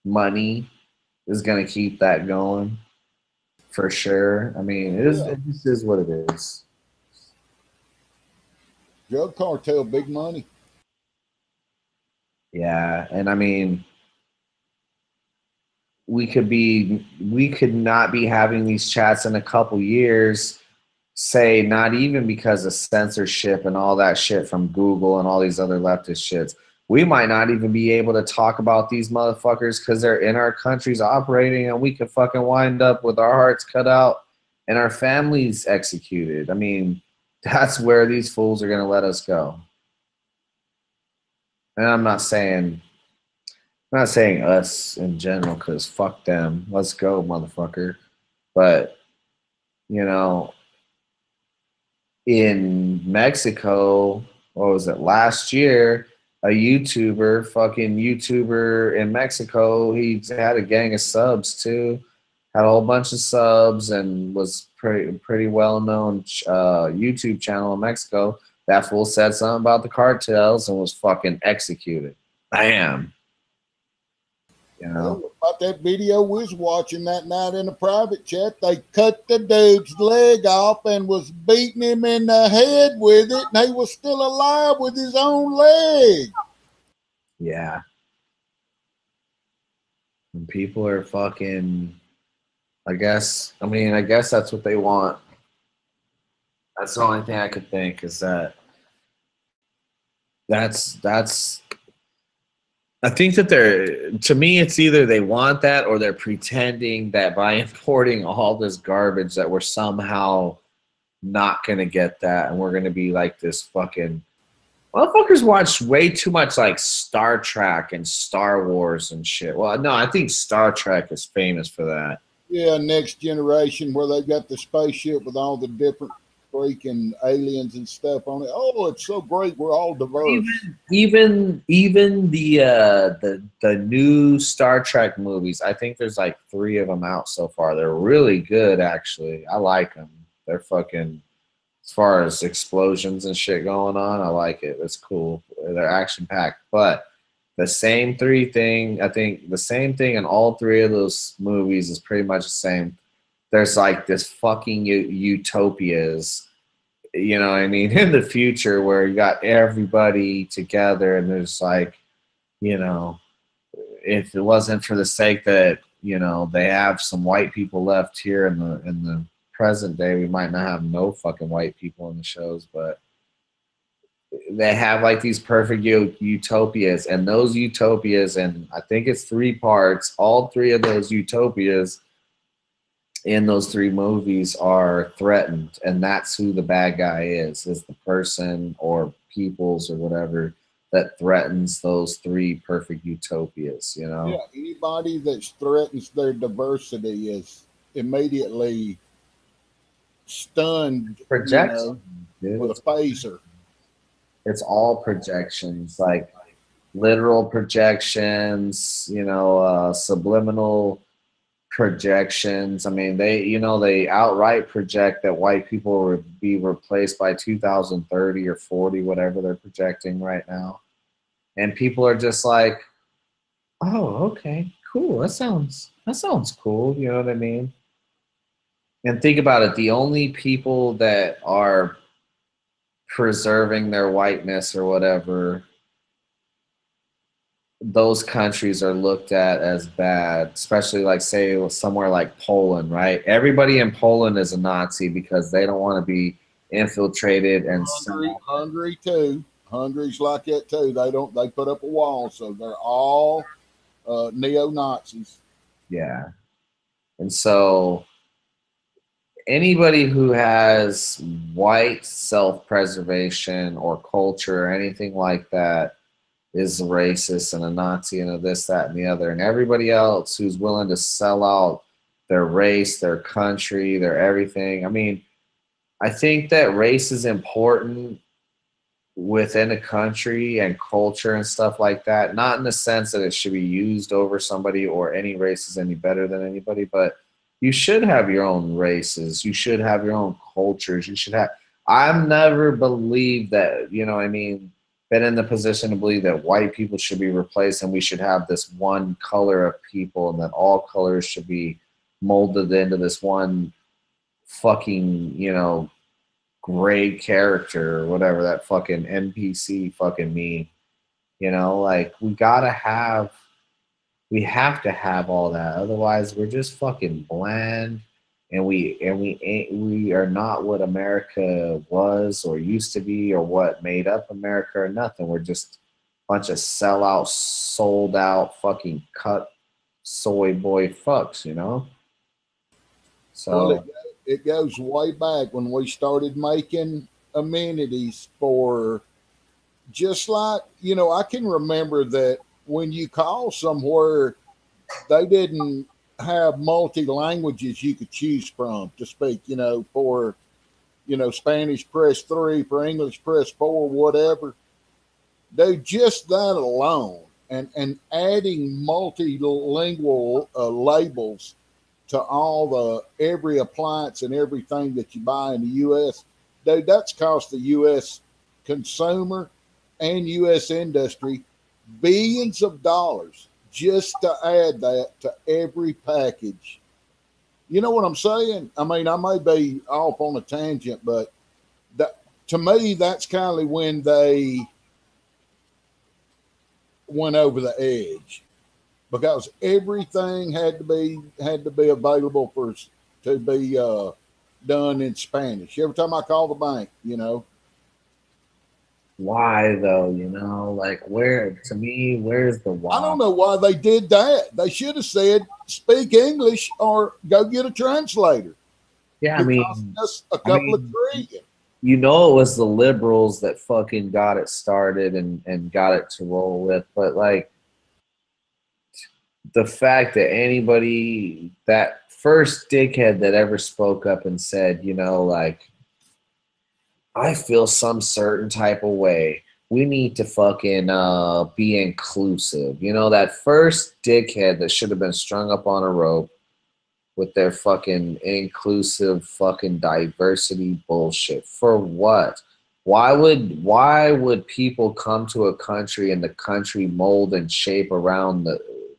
Money is going to keep that going for sure. I mean, it just is what it is. Drug cartel, big money. Yeah, and I mean, we could not be having these chats in a couple years, say not even because of censorship and all that shit from Google and all these other leftist shits. We might not even be able to talk about these motherfuckers because they're in our countries operating, and we could fucking wind up with our hearts cut out and our families executed. I mean, that's where these fools are going to let us go. And I'm not saying us in general, because fuck them. Let's go, motherfucker. But, you know, in Mexico, what was it, last year, a YouTuber in Mexico, he had a gang of subs too. Had a whole bunch of subs and was pretty well-known YouTube channel in Mexico. That fool said something about the cartels and was fucking executed. I am. You know, Well, about that video we was watching that night in a private chat, they cut the dude's leg off and was beating him in the head with it, and he was still alive with his own leg. yeah. And people are fucking. I guess that's what they want. That's the only thing I could think is that's I think that to me, it's either they want that or they're pretending that by importing all this garbage that we're somehow not going to get that. And we're going to be like this fucking motherfuckers watch way too much like Star Trek and Star Wars and shit. Well, no, I think Star Trek is famous for that. Yeah, Next Generation, where they got the spaceship with all the different freaking aliens and stuff on it. Oh, it's so great. We're all diverse. Even the new Star Trek movies, I think there's like 3 of them out so far. They're really good, actually. I like them. They're fucking, as far as explosions and shit going on, I like it. It's cool. They're action packed. But the same 3 thing, I think the same thing in all 3 of those movies is pretty much the same. There's like this fucking utopias, you know what I mean, in the future where you got everybody together and there's like, you know, if it wasn't for the sake that, you know, they have some white people left here in the present day, we might not have no fucking white people in the shows, but they have like these perfect utopias, and those utopias, and I think it's 3 parts, all 3 of those utopias in those 3 movies are threatened, and that's who the bad guy is the person or peoples or whatever that threatens those 3 perfect utopias, you know? Yeah, anybody that threatens their diversity is immediately stunned, Projection, with a phaser. It's all projections, like literal projections, you know, subliminal projections. I mean, they outright project that white people will be replaced by 2030 or 40, whatever they're projecting right now. And people are just like, oh, okay, cool. That sounds cool. You know what I mean? And think about it. The only people that are preserving their whiteness or whatever, those countries are looked at as bad, especially like say somewhere like Poland, right? Everybody in Poland is a Nazi because they don't want to be infiltrated and Hungary too. Hungary's like that too. They put up a wall, so they're all neo-Nazis. Yeah. And so anybody who has white self-preservation or culture or anything like that is a racist and a Nazi and a this, that, and the other. And everybody else who's willing to sell out their race, their country, their everything. I mean, I think that race is important within a country and culture and stuff like that. Not in the sense that it should be used over somebody or any race is any better than anybody, but you should have your own races. You should have your own cultures. You should have. I've never believed that, you know what I mean, been in the position to believe that white people should be replaced and we should have this one color of people and that all colors should be molded into this one fucking, you know, gray character or whatever that fucking NPC fucking mean. You know, like we have to have all that. Otherwise we're just fucking bland and we are not what America was or used to be or what made up America or nothing. We're just a bunch of sellout, sold out, fucking cut soy boy fucks, you know? So well, it goes way back when we started making amenities for, just like, you know, I can remember that when you call somewhere, they didn't have multi languages you could choose from to speak, you know, for, you know, Spanish press 3, for English press 4, whatever. They just that alone and adding multilingual labels to all every appliance and everything that you buy in the U.S., dude, that's cost the U.S. consumer and U.S. industry billions of dollars just to add that to every package. You know what I'm saying? I mean, I may be off on a tangent, but that, to me, that's kind of when they went over the edge because everything had to be available for to be done in Spanish. Every time I call the bank, you know. Why though? You know, like where? To me, where's the why? I don't know why they did that. They should have said speak English or go get a translator. Yeah, I It mean, cost us a couple of trillion. you know, it was the liberals that fucking got it started and got it to roll with. But like the fact that anybody, that first dickhead that ever spoke up and said, you know, like, I feel some certain type of way. We need to fucking be inclusive. You know, that first dickhead that should have been strung up on a rope with their fucking inclusive fucking diversity bullshit. For what? Why would people come to a country and the country mold and shape around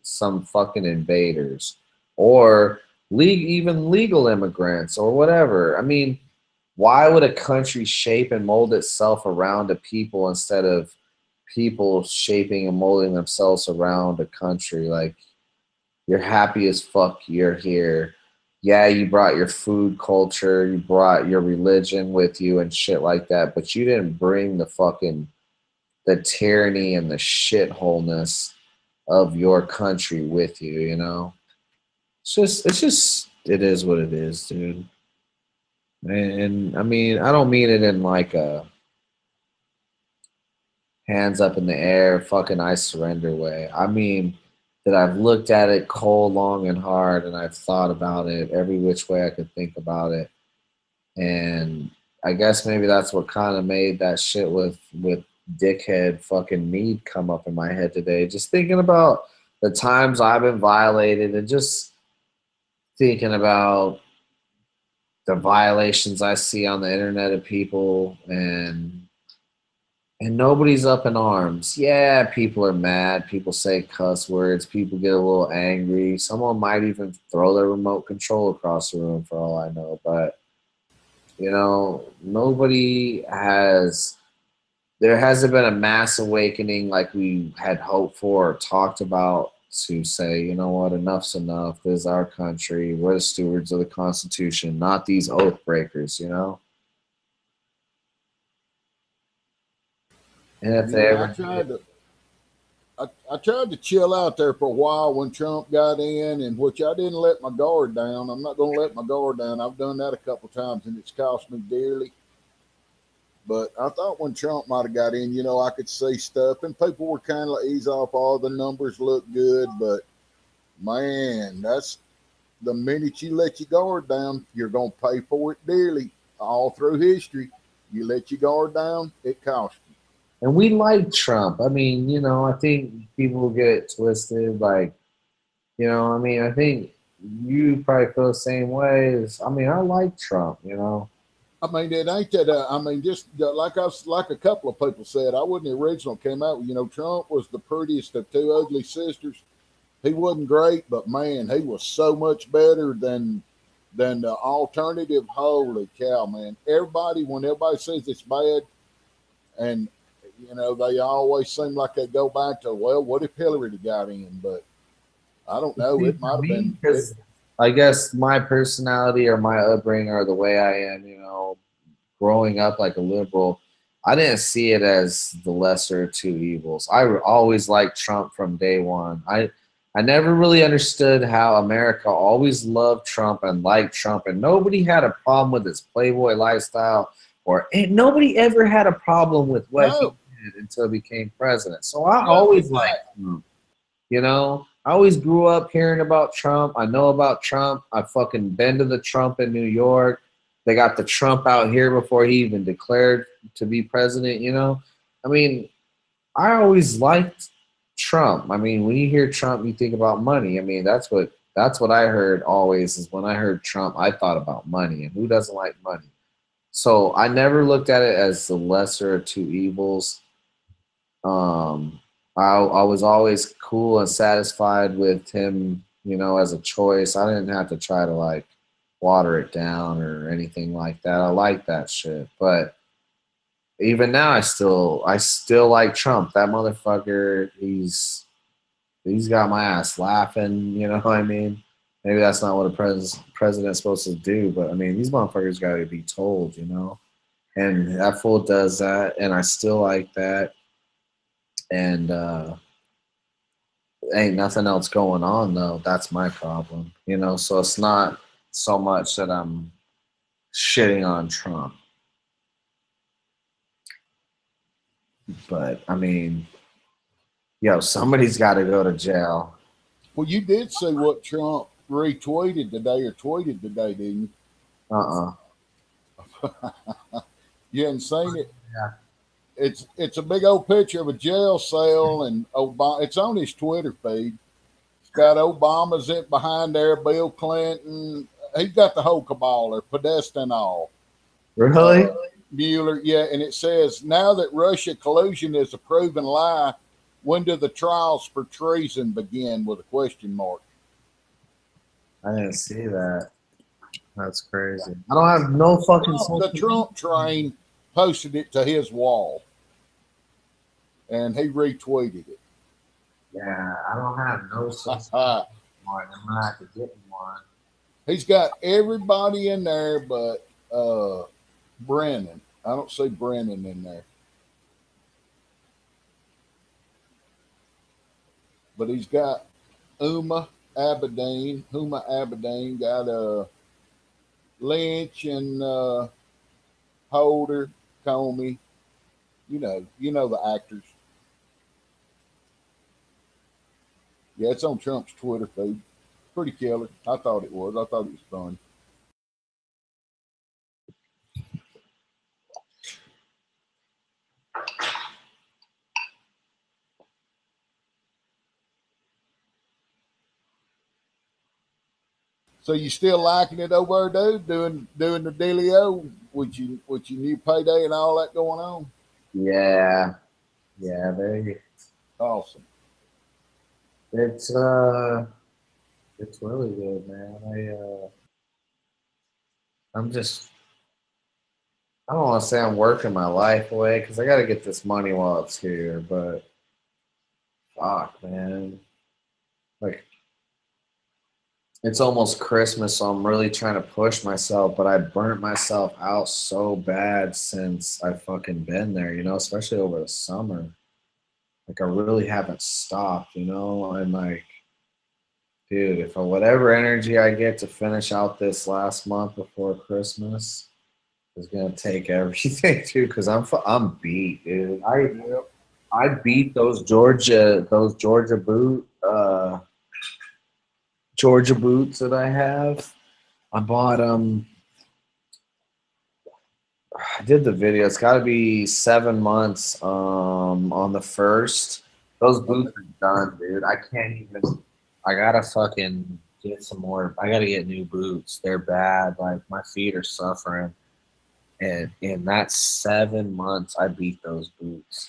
some fucking invaders or even legal immigrants or whatever? I mean, why would a country shape and mold itself around a people instead of people shaping and molding themselves around a country? Like, you're happy as fuck you're here. Yeah, you brought your food culture, you brought your religion with you and shit like that, but you didn't bring the tyranny and the shitholeness of your country with you, you know? It is what it is, dude. And I mean, I don't mean it in like a hands up in the air, fucking I surrender way. I mean that I've looked at it cold, long, and hard, and I've thought about it every which way I could think about it. And I guess maybe that's what kind of made that shit with dickhead fucking Meade come up in my head today. Just thinking about the times I've been violated and just thinking about the violations I see on the internet of people and nobody's up in arms. Yeah, people are mad. People say cuss words. People get a little angry. Someone might even throw their remote control across the room for all I know. But, you know, there hasn't been a mass awakening like we had hoped for or talked about to say, you know what, enough's enough. This is our country. We're the stewards of the Constitution, not these oath breakers, you know? And if they Yeah, ever I tried to chill out there for a while when Trump got in, and which I didn't let my guard down. I'm not going to let my guard down. I've done that a couple of times, and it's cost me dearly. But I thought when Trump might have got in, you know, I could see stuff, and people were kind of like, ease off. All the numbers look good, but man, that's the minute you let your guard down, you're going to pay for it dearly. All through history, you let your guard down, it costs you. and we like Trump. I mean, you know, I think people get it twisted. Like, you know, I mean, I think you probably feel the same way. I mean, I like Trump, you know. I mean, it ain't that. I mean, just like a couple of people said, I wasn't the original. Came out, you know, Trump was the prettiest of two ugly sisters. He wasn't great, but man, he was so much better than the alternative. Holy cow, man! When everybody says it's bad, and you know, they always seem like they go back to, well, what if Hillary got in? But I don't know. It might have been. Because I guess my personality or my upbringing or the way I am, you know, growing up like a liberal, I didn't see it as the lesser of two evils. I always liked Trump from day one. I never really understood how America always loved Trump and liked Trump, and nobody had a problem with his playboy lifestyle, and nobody ever had a problem with what he did until he became president. So I always liked Trump. You know, I always grew up hearing about Trump. I know about Trump. I fucking been to the Trump in New York. They got the Trump out here before he even declared to be president, you know? I mean, I always liked Trump. I mean, when you hear Trump, you think about money. I mean, that's what I heard always is when I heard Trump, I thought about money, and who doesn't like money? So I never looked at it as the lesser of two evils. I was always cool and satisfied with him, you know, as a choice. I didn't have to try to like water it down or anything like that. I like that shit. But even now I still like Trump. That motherfucker, he's got my ass laughing, you know what I mean? Maybe that's not what a president's supposed to do, but I mean these motherfuckers gotta be told, you know? And that fool does that and I still like that. And ain't nothing else going on though. That's my problem. You know, so it's not so much that I'm shitting on Trump. But I mean, yo, somebody's gotta go to jail. Well, you did see what Trump retweeted today or tweeted today, didn't Uh-uh. you? You hadn't seen it? Yeah. It's a big old picture of a jail cell and Obama. It's on his Twitter feed. It's got Obama's in behind there, Bill Clinton. He's got the whole cabal there, Podesta and all. Really? Mueller, yeah, and it says now that Russia collusion is a proven lie, when do the trials for treason begin? With a question mark. I didn't see that. That's crazy. I don't have no fucking The Trump train posted it to his wall, and he retweeted it. Yeah, I don't have no social Uh, media. I'm gonna have to get one. He's got everybody in there but Brennan. I don't see Brennan in there. But he's got Huma Abedin, got Lynch and Holder, Comey. You know the actors. Yeah, it's on Trump's Twitter feed. Pretty killer. I thought it was. I thought it was fun. So you still liking it over there, dude? Doing the dealio with your new payday and all that going on? Yeah. Yeah, they Awesome. it's really good, man. I'm just I don't want to say I'm working my life away because I got to get this money while it's here, but fuck, man. Like it's almost Christmas, so I'm really trying to push myself, but I burnt myself out so bad since I fucking been there, you know, especially over the summer. Like I really haven't stopped, you know, and like, dude, if whatever energy I get to finish out this last month before Christmas is gonna take everything, dude, because I'm beat, dude. I beat those Georgia boots that I have. I bought I did the video. It's got to be 7 months on the first. Those boots are done, dude. I can't even. I gotta fucking get some more. I gotta get new boots. They're bad. Like my feet are suffering. And in that 7 months, I beat those boots.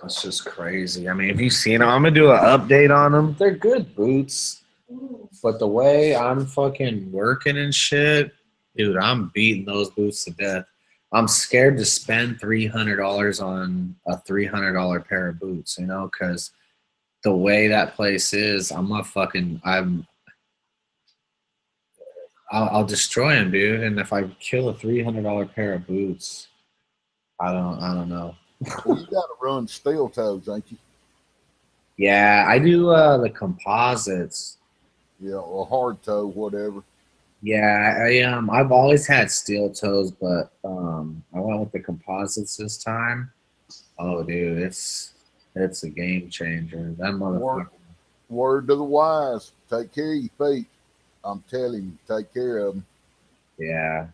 That's just crazy. I mean, if you've seen them, I'm gonna do an update on them. They're good boots, but the way I'm fucking working and shit, dude, I'm beating those boots to death. I'm scared to spend $300 on a $300 pair of boots, you know, because the way that place is, I'll destroy them, dude. And if I kill a $300 pair of boots, I don't know. Well, you got to run steel toes, ain't you? Yeah, I do the composites. Yeah, or hard toe, whatever. Yeah, I've always had steel toes, but I went with the composites this time. Oh, dude, it's a game changer. That motherfucker. Word to the wise: take care of your feet. I'm telling you, take care of them. Yeah,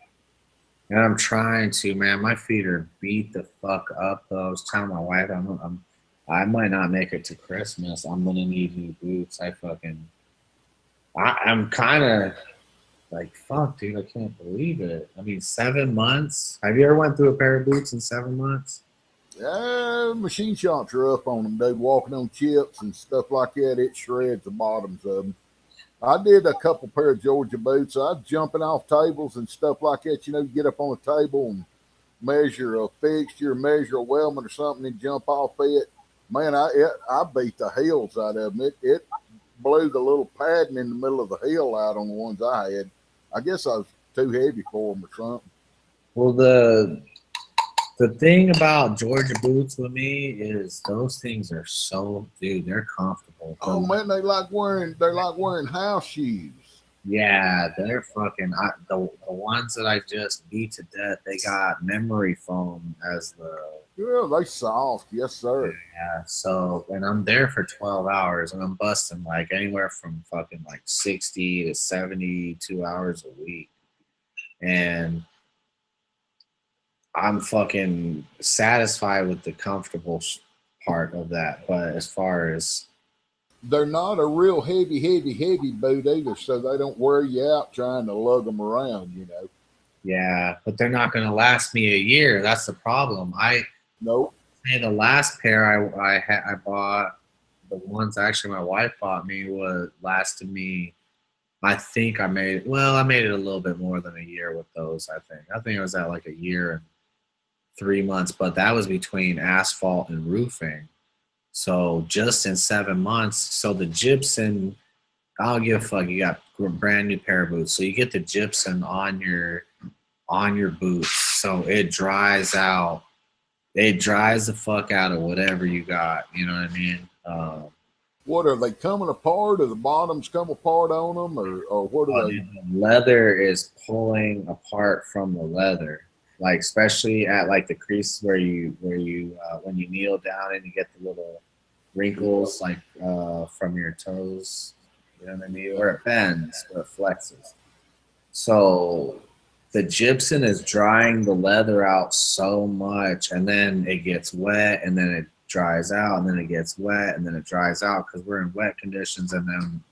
and I'm trying to, man. My feet are beat the fuck up. Though I was telling my wife, I might not make it to Christmas. I'm gonna need new boots. I'm kind of Like, fuck, dude, I can't believe it. I mean, 7 months? Have you ever went through a pair of boots in 7 months? Yeah, machine shops are up on them, dude. Walking on chips and stuff like that, it shreds the bottoms of them. I did a couple pair of Georgia boots. I was jumping off tables and stuff like that. You know, you get up on a table and measure a fixture, measure a weldment or something, and jump off it. Man, I beat the heels out of them. It blew the little padding in the middle of the heel out on the ones I had. I guess I was too heavy for them or something. Well, the thing about Georgia boots with me is those things are so, dude, they're comfortable. Oh man, they're like wearing house shoes. Yeah, they're fucking. The ones that I just beat to death, they got memory foam as the. Yeah, they soft, yes sir. Yeah, so and I'm there for 12 hours and I'm busting like anywhere from fucking like 60 to 72 hours a week, and I'm fucking satisfied with the comfortable part of that. But as far as They're not a real heavy boot either, so they don't wear you out trying to lug them around. You know. yeah, but they're not going to last me a year. That's the problem. Nope. The last pair I bought, the ones actually my wife bought me, was lasted me. I think I made it a little bit more than a year with those. I think it was at like a year and 3 months, but that was between asphalt and roofing. So just in 7 months, so the gypsum, I don't give a fuck. You got a brand new pair of boots, so you get the gypsum on your boots, so it dries out. It dries the fuck out of whatever you got. You know what I mean? What are they coming apart? Or the bottoms come apart on them, or what are they? The leather is pulling apart from the leather, like especially at like the crease where you when you kneel down and you get the little wrinkles like from your toes. You know what I mean? Or it bends, or it flexes. So the gypsum is drying the leather out so much, and then it gets wet, and then it dries out, and then it gets wet, and then it dries out because we're in wet conditions and then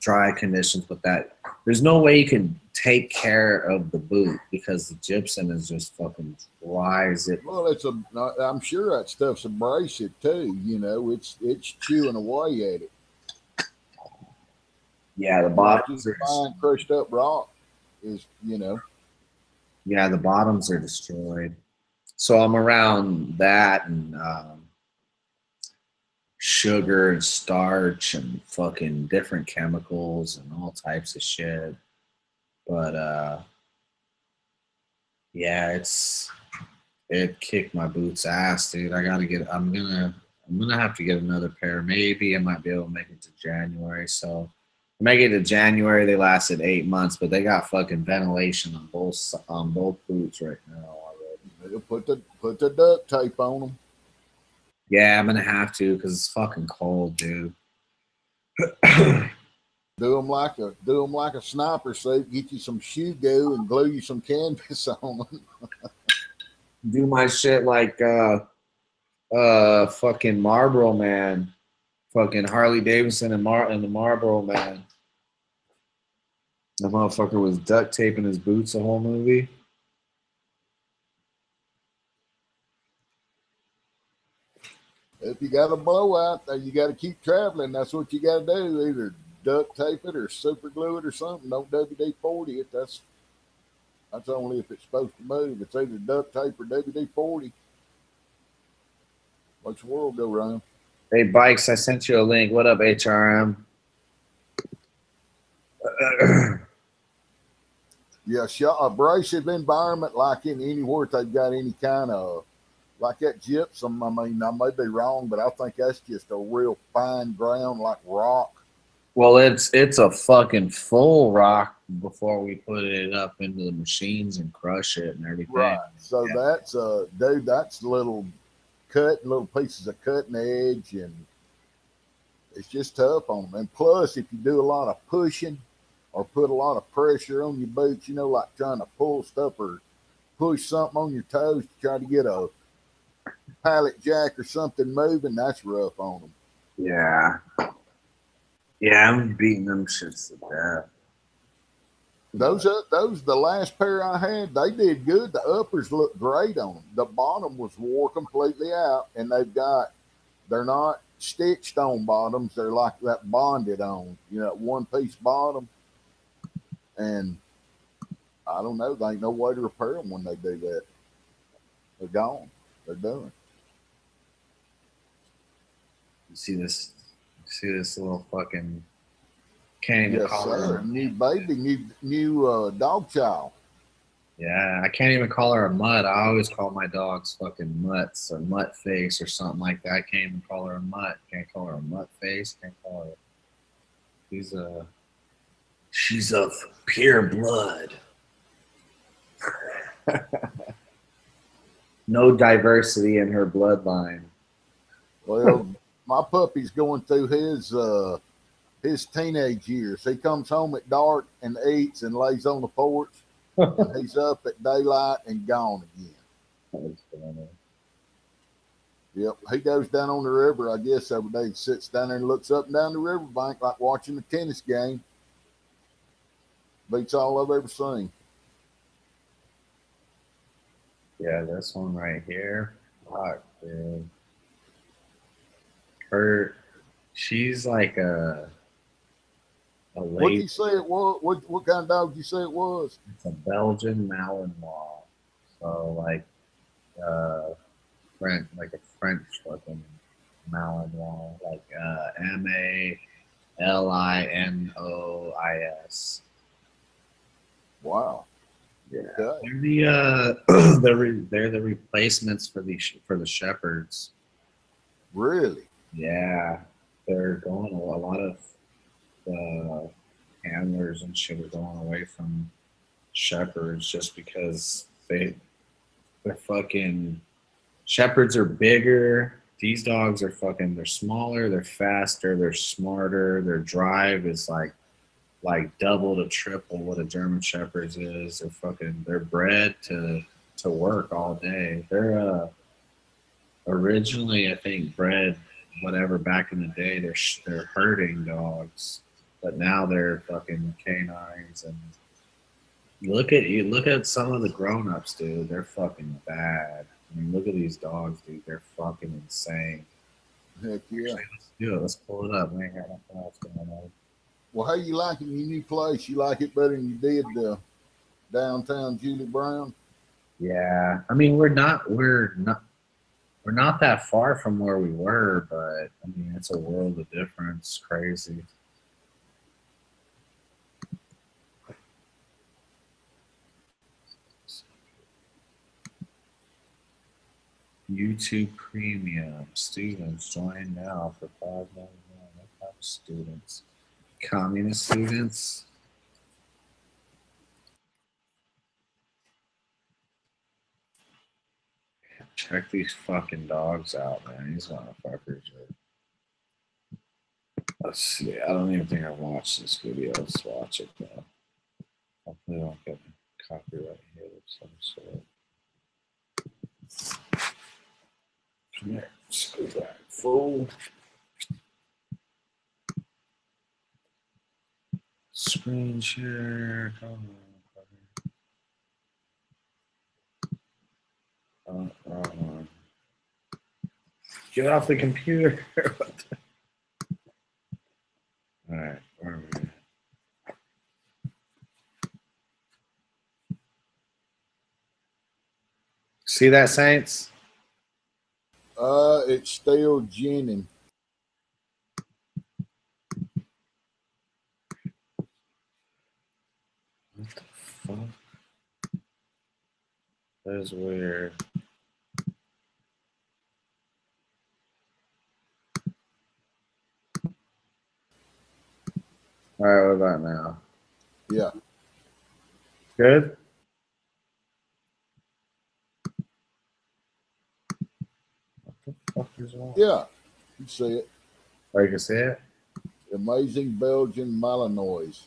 dry conditions. But that there's no way you can take care of the boot because the gypsum is just fucking dry as it. Well, I'm sure that stuff's abrasive too. You know, it's chewing away at it. Yeah, the bottoms are fine crushed up rock is, you know. Yeah, the bottoms are destroyed. So I'm around that and sugar and starch and fucking different chemicals and all types of shit. But yeah, it kicked my boots ass, dude. I'm gonna have to get another pair. Maybe I might be able to make it to January. So make it to January, they lasted 8 months, but they got fucking ventilation on both boots right now already. Put the duct tape on them. Yeah, I'm gonna have to because it's fucking cold, dude. Do them like a sniper suit. Get you some shoe goo and glue you some canvas on them. Do my shit like fucking Marlboro Man, fucking Harley Davidson and the Marlboro Man. The motherfucker was duct taping his boots the whole movie. If you got a blowout, you got to keep traveling. That's what you got to do. Either duct tape it or super glue it or something. Don't WD-40 it. That's only if it's supposed to move. It's either duct tape or WD-40. Makes the world go round. Hey, Bikes, I sent you a link. What up, HRM? Yeah, abrasive environment like in anywhere they've got any kind of, like that gypsum. I mean, I may be wrong, but I think that's just a real fine ground like rock. Well, it's a fucking full rock before we put it up into the machines and crush it and everything. Right. So yeah. That's little pieces of cutting edge, and it's just tough on them. And plus, if you do a lot of pushing or put a lot of pressure on your boots, you know, like trying to pull stuff or push something on your toes to try to get a pallet jack or something moving, that's rough on them. Yeah. Yeah, I'm beating them shits to death. Those the last pair I had, they did good. The uppers looked great on them. The bottom was wore completely out, and they're not stitched on bottoms. They're like that bonded on, that one piece bottom. And I don't know. There ain't no way to repair them when they do that. They're gone. They're done. You see this? Little fucking can't even Yes, call sir. her. New baby, new dog child. Yeah, I can't even call her a mutt. I always call my dogs fucking mutts or mutt face or something like that. I can't even call her a mutt. Can't call her a mutt face. Can't call her. She's of pure blood. No diversity in her bloodline. Well, my puppy's going through his teenage years. He comes home at dark and eats and lays on the porch, and he's up at daylight and gone again. Yep, he goes down on the river, I guess, every day and sits down there and looks up and down the riverbank like watching a tennis game. Beats all I've ever seen. Yeah, this one right here. Fuck, dude. She's like a lady. What did you say it was? What kind of dog did you say it was? It's a Belgian Malinois. So like French, like a French looking Malinois, like Malinois. Wow. Yeah, Okay. they're the replacements for the shepherds. Really? Yeah, they're going. A lot of handlers and shit are going away from shepherds just because they're fucking shepherds are bigger. These dogs are fucking. They're smaller. They're faster. They're smarter. Their drive is like double to triple what a German Shepherd's is. They're bred to work all day. They're originally, I think, bred whatever back in the day. They're herding dogs, but now they're fucking canines. And look at some of the grown-ups, dude. They're fucking bad. I mean, look at these dogs, dude. They're fucking insane. Heck yeah. Actually, let's do it. Let's pull it up. We ain't got nothing else going on. Well, how you liking your new place? You like it better than you did downtown Julie Brown? Yeah, I mean we're not that far from where we were, but I mean it's a world of difference. Crazy. YouTube Premium students join now for $5.99. What type of students? Communist students. Check these fucking dogs out, man. These motherfuckers are. Let's see. I don't even think I watched this video. Let's watch it though. Hopefully, I don't get a copyright hit of some sort. Come here. Screw that fool. Screen share. Come on. Get off the computer. All right, where are we? See that, Saints? It's still ginning. What the fuck? That is weird. All right, what about now? Yeah. Good? What the fuck is wrong? Yeah. You see it. Oh, you can see it? Amazing Belgian Malinois.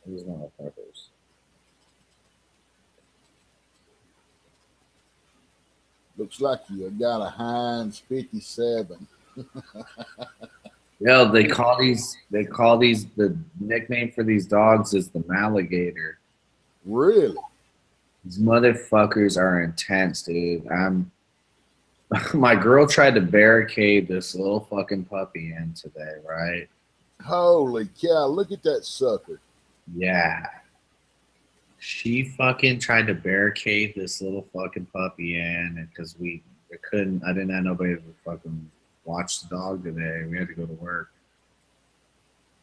These motherfuckers. Looks like you got a Heinz 57. Yo, they call these the nickname for these dogs is the Maligator. Really? These motherfuckers are intense, dude. My girl tried to barricade this little fucking puppy in today, right? Holy cow! Look at that sucker. Yeah. She fucking tried to barricade this little fucking puppy in because I didn't have nobody to fucking watch the dog today. We had to go to work.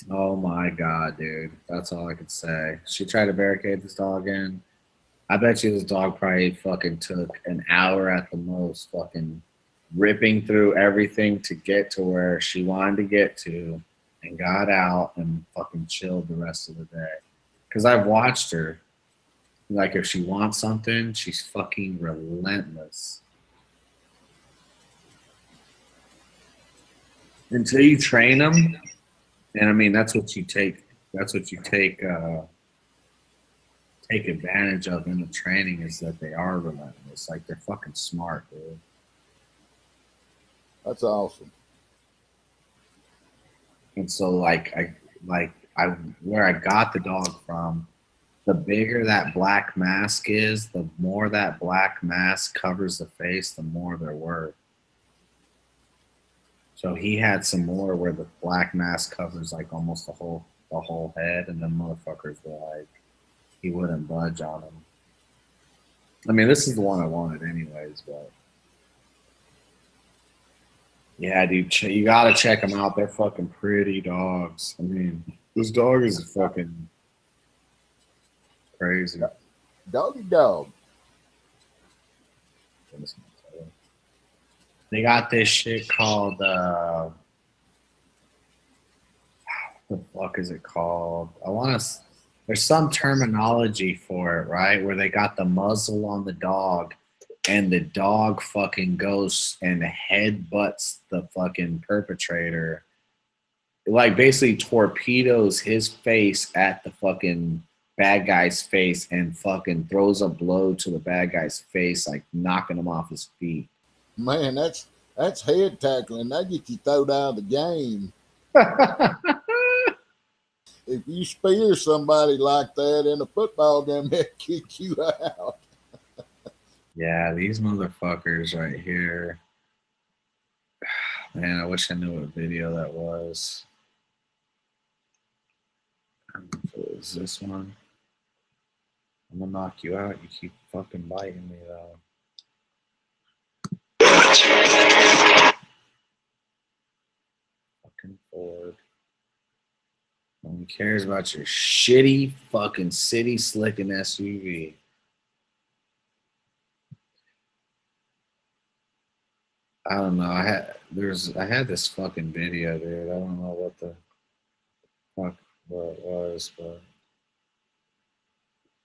Oh my god, dude. That's all I could say. She tried to barricade this dog in. I bet you this dog probably fucking took an hour at the most, fucking ripping through everything to get to where she wanted to get to and got out and fucking chilled the rest of the day. Because I've watched her. Like, if she wants something, she's fucking relentless. Until you train them, and I mean, that's what you take take advantage of in the training is that they are relentless. Like, they're fucking smart, dude. That's awesome. And so, where I got the dog from, the bigger that black mask is, the more that black mask covers the face, the more they're worth. So he had some more where the black mask covers like almost the whole head, and then motherfuckers were like, he wouldn't budge on them. I mean, this is the one I wanted anyways, but yeah, dude, you gotta check them out. They're fucking pretty dogs. I mean, this dog is fucking crazy. Doggy dog. They got this shit called what the fuck is it called? There's some terminology for it, right? Where they got the muzzle on the dog and the dog fucking goes and headbutts the fucking perpetrator. Like, basically torpedoes his face at the fucking bad guy's face and fucking throws a blow to the bad guy's face, like knocking him off his feet. Man, that's head tackling. That gets you thrown out of the game. If you spear somebody like that in a football game, they'll kick you out. Yeah, these motherfuckers right here. Man, I wish I knew what video that was. Is this one? I'm gonna knock you out. You keep fucking biting me, though. Fucking Ford. No one cares about your shitty fucking city slicking SUV. I don't know. I had this fucking video, dude. I don't know what the fuck what it was, but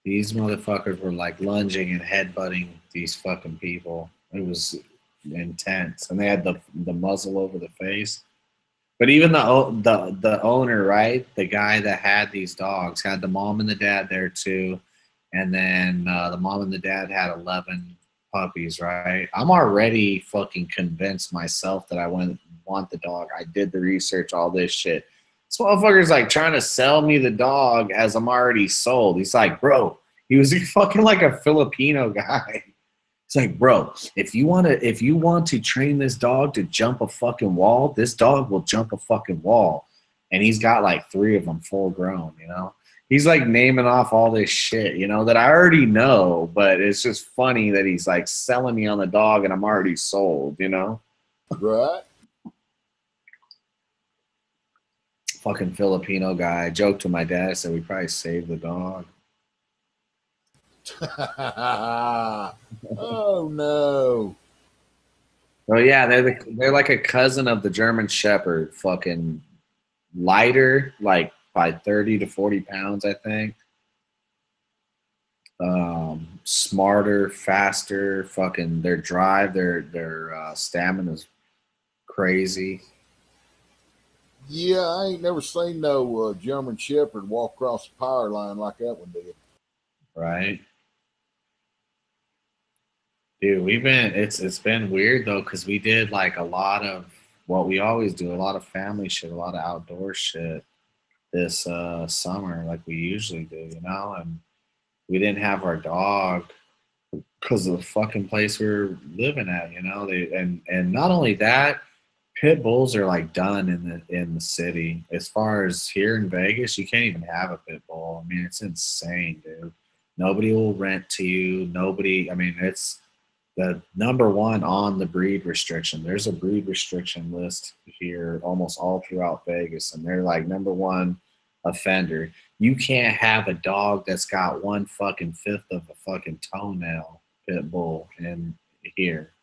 these motherfuckers were like lunging and headbutting these fucking people. It was intense, and they had the muzzle over the face. But even the owner, right? The guy that had these dogs had the mom and the dad there too, and then the mom and the dad had 11 puppies, right? I'm already fucking convinced myself that I want the dog. I did the research, all this shit. This motherfucker's like trying to sell me the dog as I'm already sold. He's like, bro, he was fucking like a Filipino guy. It's like, bro, if you want to train this dog to jump a fucking wall, this dog will jump a fucking wall. And he's got like 3 of them full grown, you know? He's like naming off all this shit, you know, that I already know, but it's just funny that he's like selling me on the dog and I'm already sold, you know? Right. Fucking Filipino guy. I joked to my dad, I said we probably saved the dog. Oh no. Oh yeah, they're like a cousin of the German Shepherd. Fucking lighter, like by 30 to 40 pounds, I think. Smarter, faster. Fucking their drive, their stamina is crazy. Yeah, I ain't never seen no German Shepherd walk across the power line like that one did. Right. Dude, it's been weird though, because we did like a lot of what we always do, a lot of family shit, a lot of outdoor shit this summer, like we usually do, you know. And we didn't have our dog because of the fucking place we were living at, you know. And not only that, pit bulls are like done in the city. As far as here in Vegas, you can't even have a pit bull. I mean, it's insane, dude. Nobody will rent to you. Nobody. I mean, it's the number one on the breed restriction. There's a breed restriction list here almost all throughout Vegas, and they're like number one offender. You can't have a dog that's got one fucking fifth of a fucking toenail, pit bull, in here.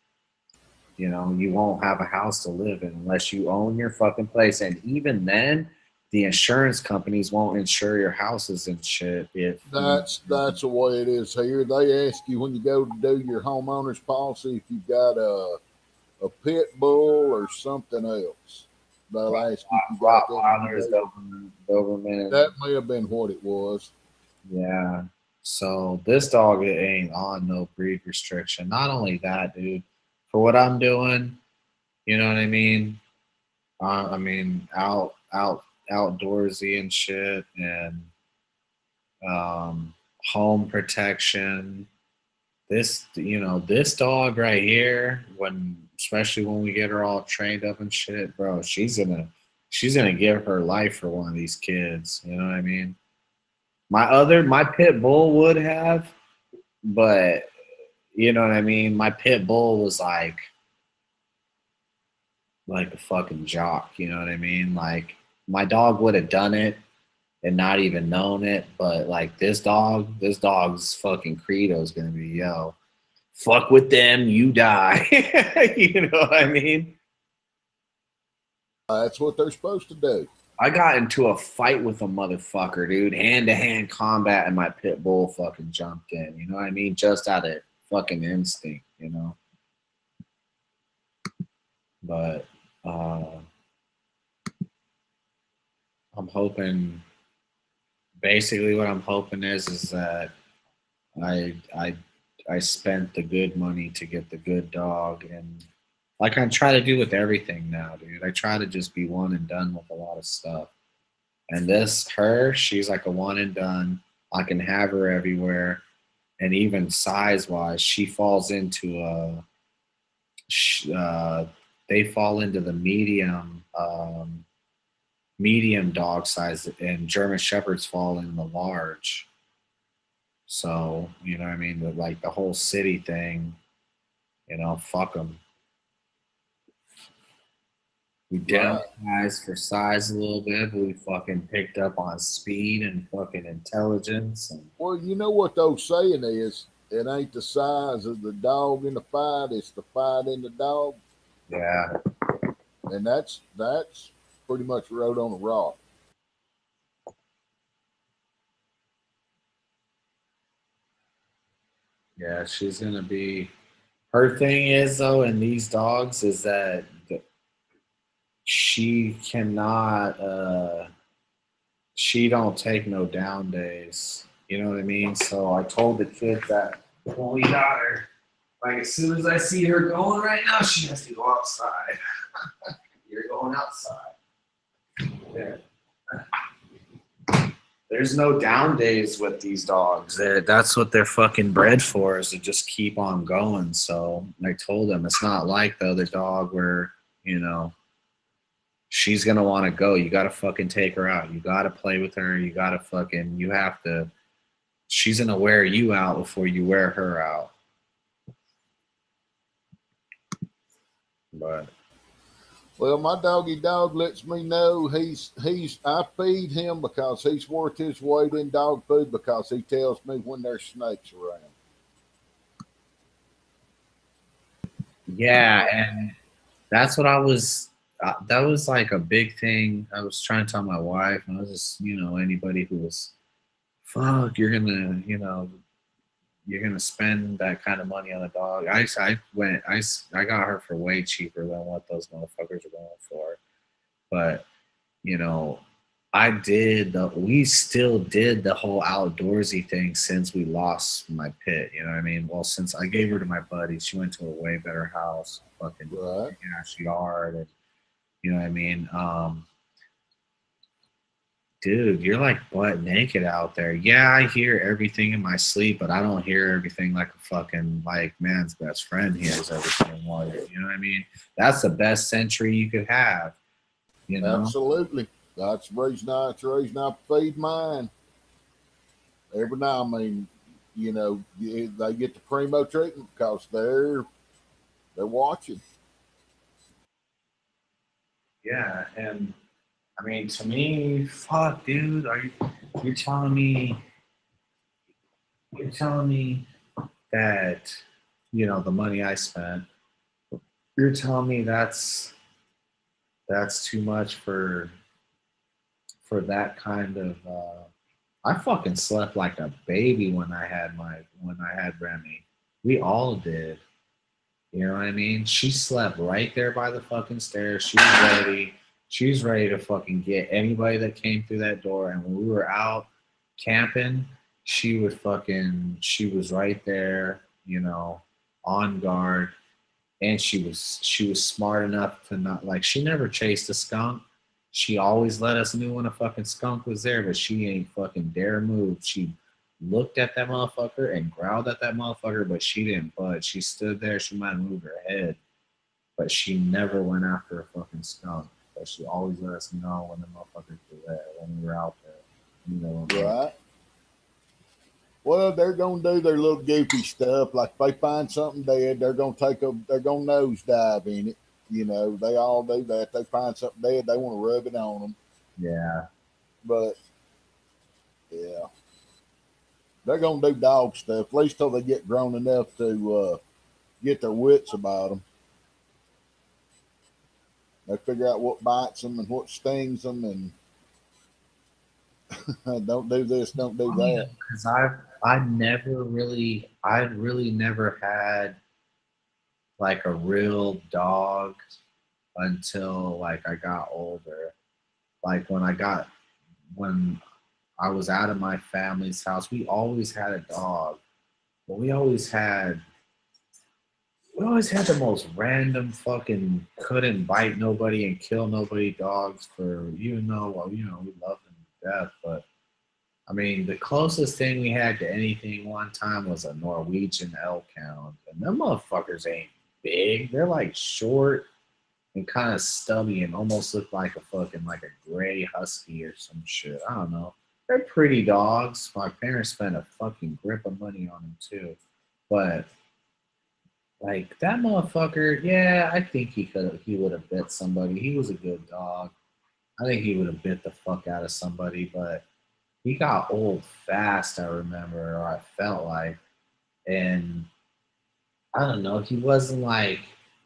You know, you won't have a house to live in unless you own your fucking place. And even then, the insurance companies won't insure your houses and shit. That's the way it is here. They ask you when you go to do your homeowner's policy if you've got a pit bull or something else. They'll ask you if you got Doberman. That may have been what it was. Yeah. So this dog, it ain't on no breed restriction. Not only that, dude, for what I'm doing, you know what I mean? I mean, outdoorsy and shit, and home protection. This, you know, this dog right here, especially when we get her all trained up and shit, bro, she's gonna give her life for one of these kids. You know what I mean? My pit bull would have, but you know what I mean? My pit bull was like a fucking jock, you know what I mean? Like, my dog would have done it and not even known it, but like this dog's fucking credo is gonna be, yo, fuck with them, you die. You know what I mean? That's what they're supposed to do. I got into a fight with a motherfucker, dude, hand-to-hand combat, and my pit bull fucking jumped in, you know what I mean? Just out of fucking instinct, you know? But I'm hoping, basically what I'm hoping is that I spent the good money to get the good dog, and like I try to do with everything now, dude. I try to just be one and done with a lot of stuff. And she's like a one and done. I can have her everywhere, and even size wise, she falls into they fall into the medium dog size, and German Shepherds fall in the large. So, you know what I mean? Like the whole city thing, you know, fuck them. We downsized for size a little bit, but we fucking picked up on speed and fucking intelligence. Well, you know what those saying is? It ain't the size of the dog in the fight, it's the fight in the dog. Yeah. And that's pretty much wrote on a rock. Yeah, she's gonna be. Her thing is though, in these dogs, is that she cannot. She don't take no down days. You know what I mean? So I told the kid that when we got her, like as soon as I see her going right now, she has to go outside. You're going outside. Yeah. There's no down days with these dogs. That's what they're fucking bred for, is to just keep on going. So I told them it's not like the other dog where, you know, she's going to want to go. You got to fucking take her out. You got to play with her. You got to fucking, you have to, she's going to wear you out before you wear her out. But. Well, my doggy dog lets me know I feed him because he's worth his weight in dog food, because he tells me when there's snakes around. Yeah, and that's what I was, that was like a big thing. I was trying to tell my wife, and I was just, you know, anybody who was, fuck, you're gonna, you know, you're gonna spend that kind of money on a dog. I got her for way cheaper than what those motherfuckers are going for. But, you know, we still did the whole outdoorsy thing since we lost my pit. You know what I mean? Well, since I gave her to my buddy, she went to a way better house, fucking right. yard, and You know what I mean? Dude, you're like butt naked out there. Yeah, I hear everything in my sleep, but I don't hear everything like a fucking like man's best friend hears everything while you know what I mean? That's the best century you could have, you know? Absolutely. That's the reason I feed mine. Every now, I mean, you know, they get the primo treatment because they're watching. Yeah, and I mean to me, fuck dude, you're telling me you're telling me that the money I spent, you're telling me that's too much for that kind of I fucking slept like a baby when I had Remy. We all did. You know what I mean? She slept right there by the fucking stairs. She was ready. She was ready to fucking get anybody that came through that door. And when we were out camping, she was right there, on guard. And she was smart enough to not, like, she never chased a skunk. She always let us know when a fucking skunk was there, but she ain't fucking dare move. She looked at that motherfucker and growled at that motherfucker, but she didn't budge. She stood there. She might have moved her head, but she never went after a fucking skunk. But she always let us know when the motherfuckers were there, when we were out there. You know what I mean? Right. Well, they're gonna do their little goofy stuff. Like if they find something dead, they're gonna nosedive in it. You know, they all do that. They find something dead, they want to rub it on them. Yeah. But yeah, they're gonna do dog stuff at least till they get grown enough to get their wits about them. They figure out what bites them and what stings them, and don't do this, don't do that. Because I really never had like a real dog until like I got older. Like when I was out of my family's house, we always had a dog, but we always had the most random fucking couldn't bite nobody and kill nobody dogs for we loved them to death, but I mean, the closest thing we had to anything one time was a Norwegian Elkhound. And them motherfuckers ain't big. They're like short and kind of stubby and almost look like like a gray husky or some shit. I don't know. They're pretty dogs. My parents spent a fucking grip of money on them too. But like that motherfucker, yeah, I think he would have bit somebody. He was a good dog. I think he would have bit the fuck out of somebody, but he got old fast, I remember, or I felt like. And I don't know, he wasn't like,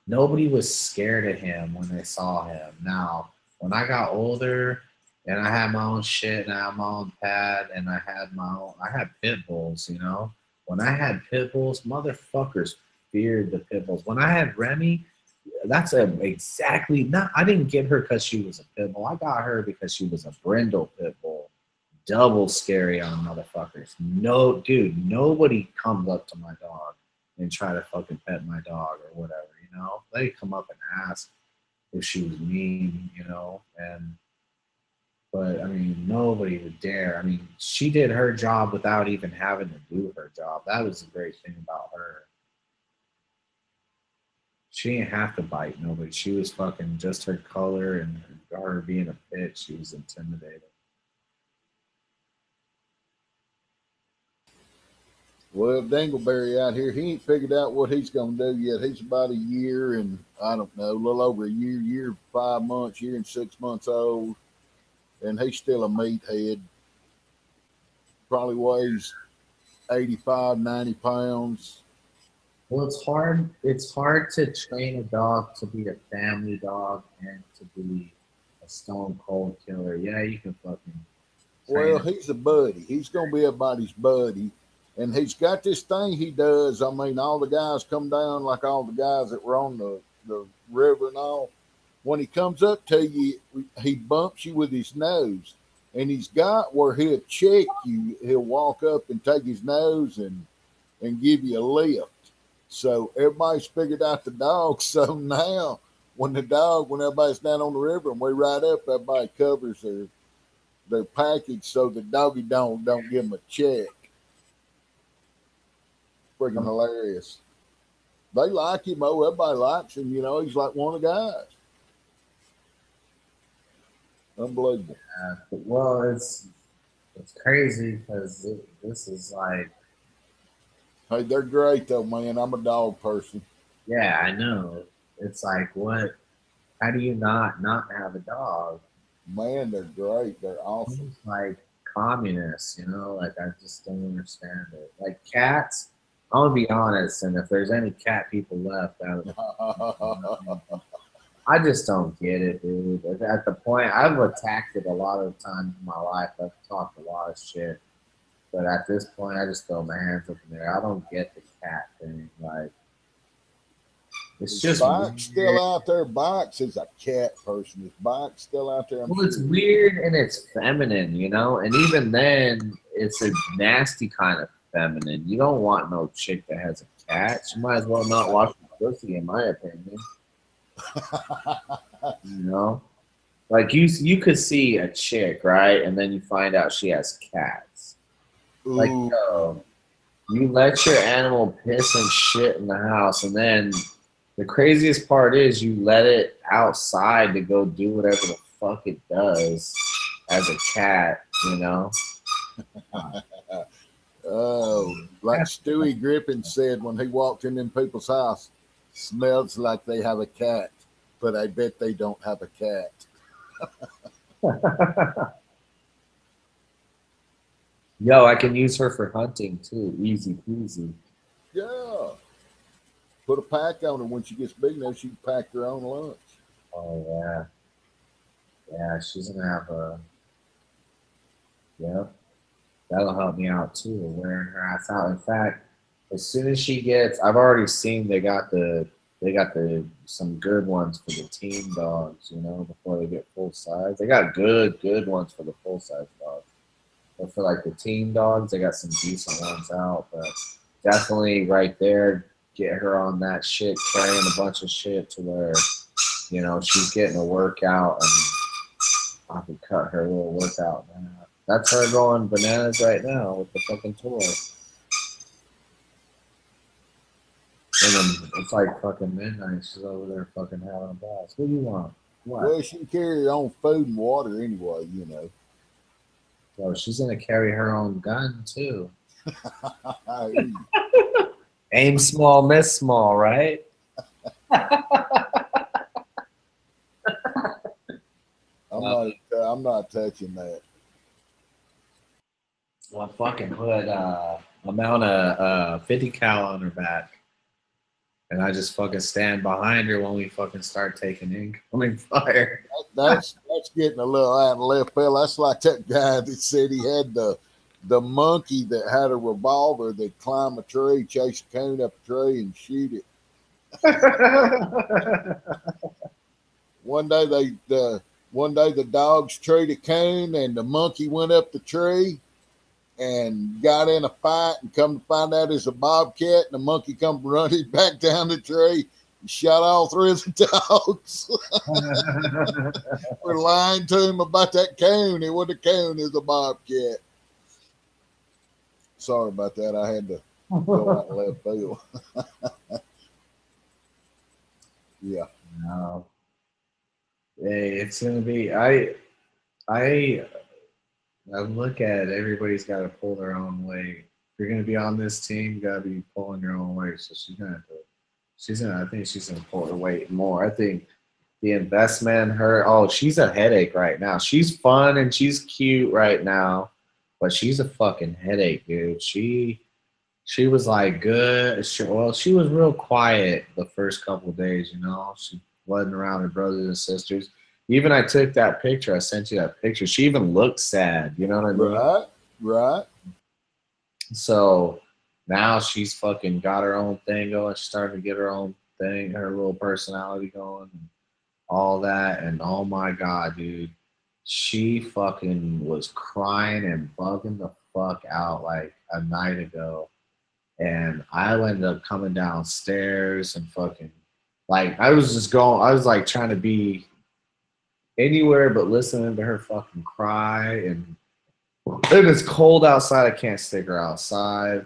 nobody was scared of him when they saw him. Now, when I got older and I had my own shit and I had my own pad and I had pit bulls, When I had pit bulls, motherfuckers feared the pit bulls. When I had Remy, that's I didn't get her because she was a pit bull. I got her because she was a brindle pit bull. Double scary on motherfuckers. No, dude, nobody comes up to my dog and try to fucking pet my dog or whatever, They come up and ask if she was mean, but I mean, nobody would dare. I mean, she did her job without even having to do her job. That was the great thing about her. She didn't have to bite nobody. She was fucking just her color and her being a bitch. She was intimidating. Well, Dingleberry out here, he ain't figured out what he's going to do yet. He's about a year and, I don't know, a little over a year, 5 months, year and 6 months old. And he's still a meathead. Probably weighs 85, 90 pounds. Well, it's hard. It's hard to train a dog to be a family dog and to be a stone cold killer. Yeah, you can fucking. Well, he's a buddy. He's going to be everybody's buddy. And he's got this thing he does. I mean, all the guys come down, like all the guys that were on the river and all. When he comes up to you, he bumps you with his nose. And he's got where he'll check you. He'll walk up and take his nose and give you a lift. So everybody's figured out the dog. So now when everybody's down on the river and we ride up, everybody covers their package so the doggy don't give them a check. Freaking hilarious. They like him. Oh, everybody likes him. You know, he's like one of the guys. Unbelievable. Well, it's crazy because this is like. Hey, they're great though, man. I'm a dog person. Yeah, I know. It's like, what? How do you not have a dog? Man, they're great. They're awesome. It's like communists, you know? Like, I just don't understand it. Like, cats, I'm gonna be honest, and if there's any cat people left out of I just don't get it, dude. At the point, I've attacked it a lot of times in my life. I've talked a lot of shit. But at this point, I just throw my hands up in there. I don't get the cat thing. Like, it's just Bike's still out there. Bike's is a cat person. Is Bike's still out there? Well, it's weird and it's feminine, you know? And even then, it's a nasty kind of feminine. You don't want no chick that has a cat. She might as well not wash her pussy, in my opinion. You know? Like, you could see a chick, right? And then you find out she has cats. Ooh. Like, you let your animal piss and shit in the house, and then the craziest part is you let it outside to go do whatever the fuck it does as a cat, you know? Oh, like Stewie Griffin said when he walked in people's house, smells like they have a cat, but I bet they don't have a cat. Yo, I can use her for hunting too. Easy peasy. Yeah. Put a pack on her when she gets big enough, she can pack her own lunch. Oh yeah. Yeah, she's gonna have a yep. That'll help me out too, wearing her ass out. In fact, as soon as she gets I've already seen they got some good ones for the teen dogs, you know, before they get full size. They got good ones for the full size dogs. But for like the teen dogs, they got some decent ones out. But definitely right there, get her on that shit, carrying a bunch of shit to where, you know, she's getting a workout and I could cut her little workout. Man. That's her going bananas right now with the fucking toy. And then it's like fucking midnight. She's over there fucking having a blast. What do you want? What? Well, she can carry her own food and water anyway, you know. So she's gonna carry her own gun too. I'm Aim small, miss small, right? not touching that. Well, fucking put amount of 50 cal on her back. And I just fucking stand behind her when we fucking start taking incoming fire. That's getting a little out of left field. That's like that guy that said he had the monkey that had a revolver that climb a tree, chase a coon up a tree, and shoot it. One day the dogs treed a coon, and the monkey went up the tree and got in a fight, and come to find out it's a bobcat, and the monkey come running back down the tree and shot all three of the dogs. We're lying to him about that coon. It wasn't a coon, it was a bobcat. Sorry about that. I had to go out left field. Yeah. No. Hey, it's gonna be I look at it, everybody's got to pull their own weight. If you're going to be on this team, you got to be pulling your own weight. So I think she's going to pull her weight more. I think the investment, she's a headache right now. She's fun and she's cute right now, but she's a fucking headache, dude. She was like good. She was real quiet the first couple of days, you know. She wasn't around her brothers and sisters. Even I took that picture. I sent you that picture. She even looked sad. You know what I mean? Right. So now she's fucking got her own thing going. She's starting to get her own thing, her little personality going, and all that. And oh my God, dude, she fucking was crying and bugging the fuck out like a night ago. And I ended up coming downstairs and fucking Like I was just going. I was like trying to be anywhere but listening to her fucking cry. And it's cold outside. I can't stick her outside.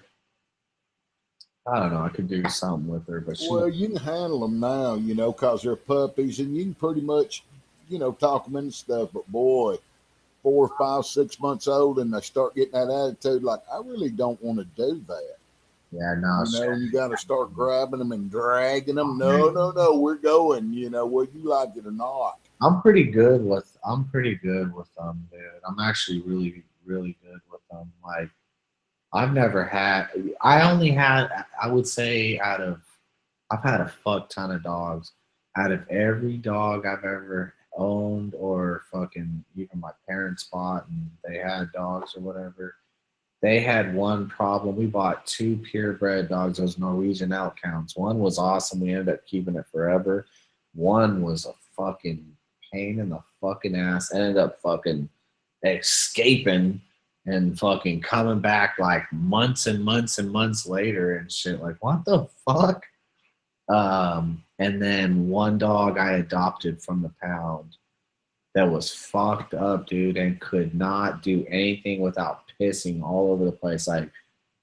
I don't know. I could do something with her, but Well, you can handle them now, you know, because they're puppies, and you can pretty much, you know, talk them into stuff. But boy, 4, 5, 6 months old, and they start getting that attitude, like I really don't want to do that. yeah, no, You know, and you got to start grabbing them and dragging them. No, no, no, we're going. You know, whether you like it or not. I'm pretty good with them, dude. I'm actually really, really good with them. Like I've never had. I only had. I would say I've had a fuck ton of dogs. Out of every dog I've ever owned or fucking even my parents bought and they had dogs or whatever, they had one problem. We bought 2 purebred dogs, those Norwegian elk hounds. One was awesome. We ended up keeping it forever. One was a fucking pain in the fucking ass. Ended up fucking escaping and fucking coming back like months and months and months later and shit. Like, what the fuck? And then one dog I adopted from the pound that was fucked up, dude, and could not do anything without pissing all over the place. Like,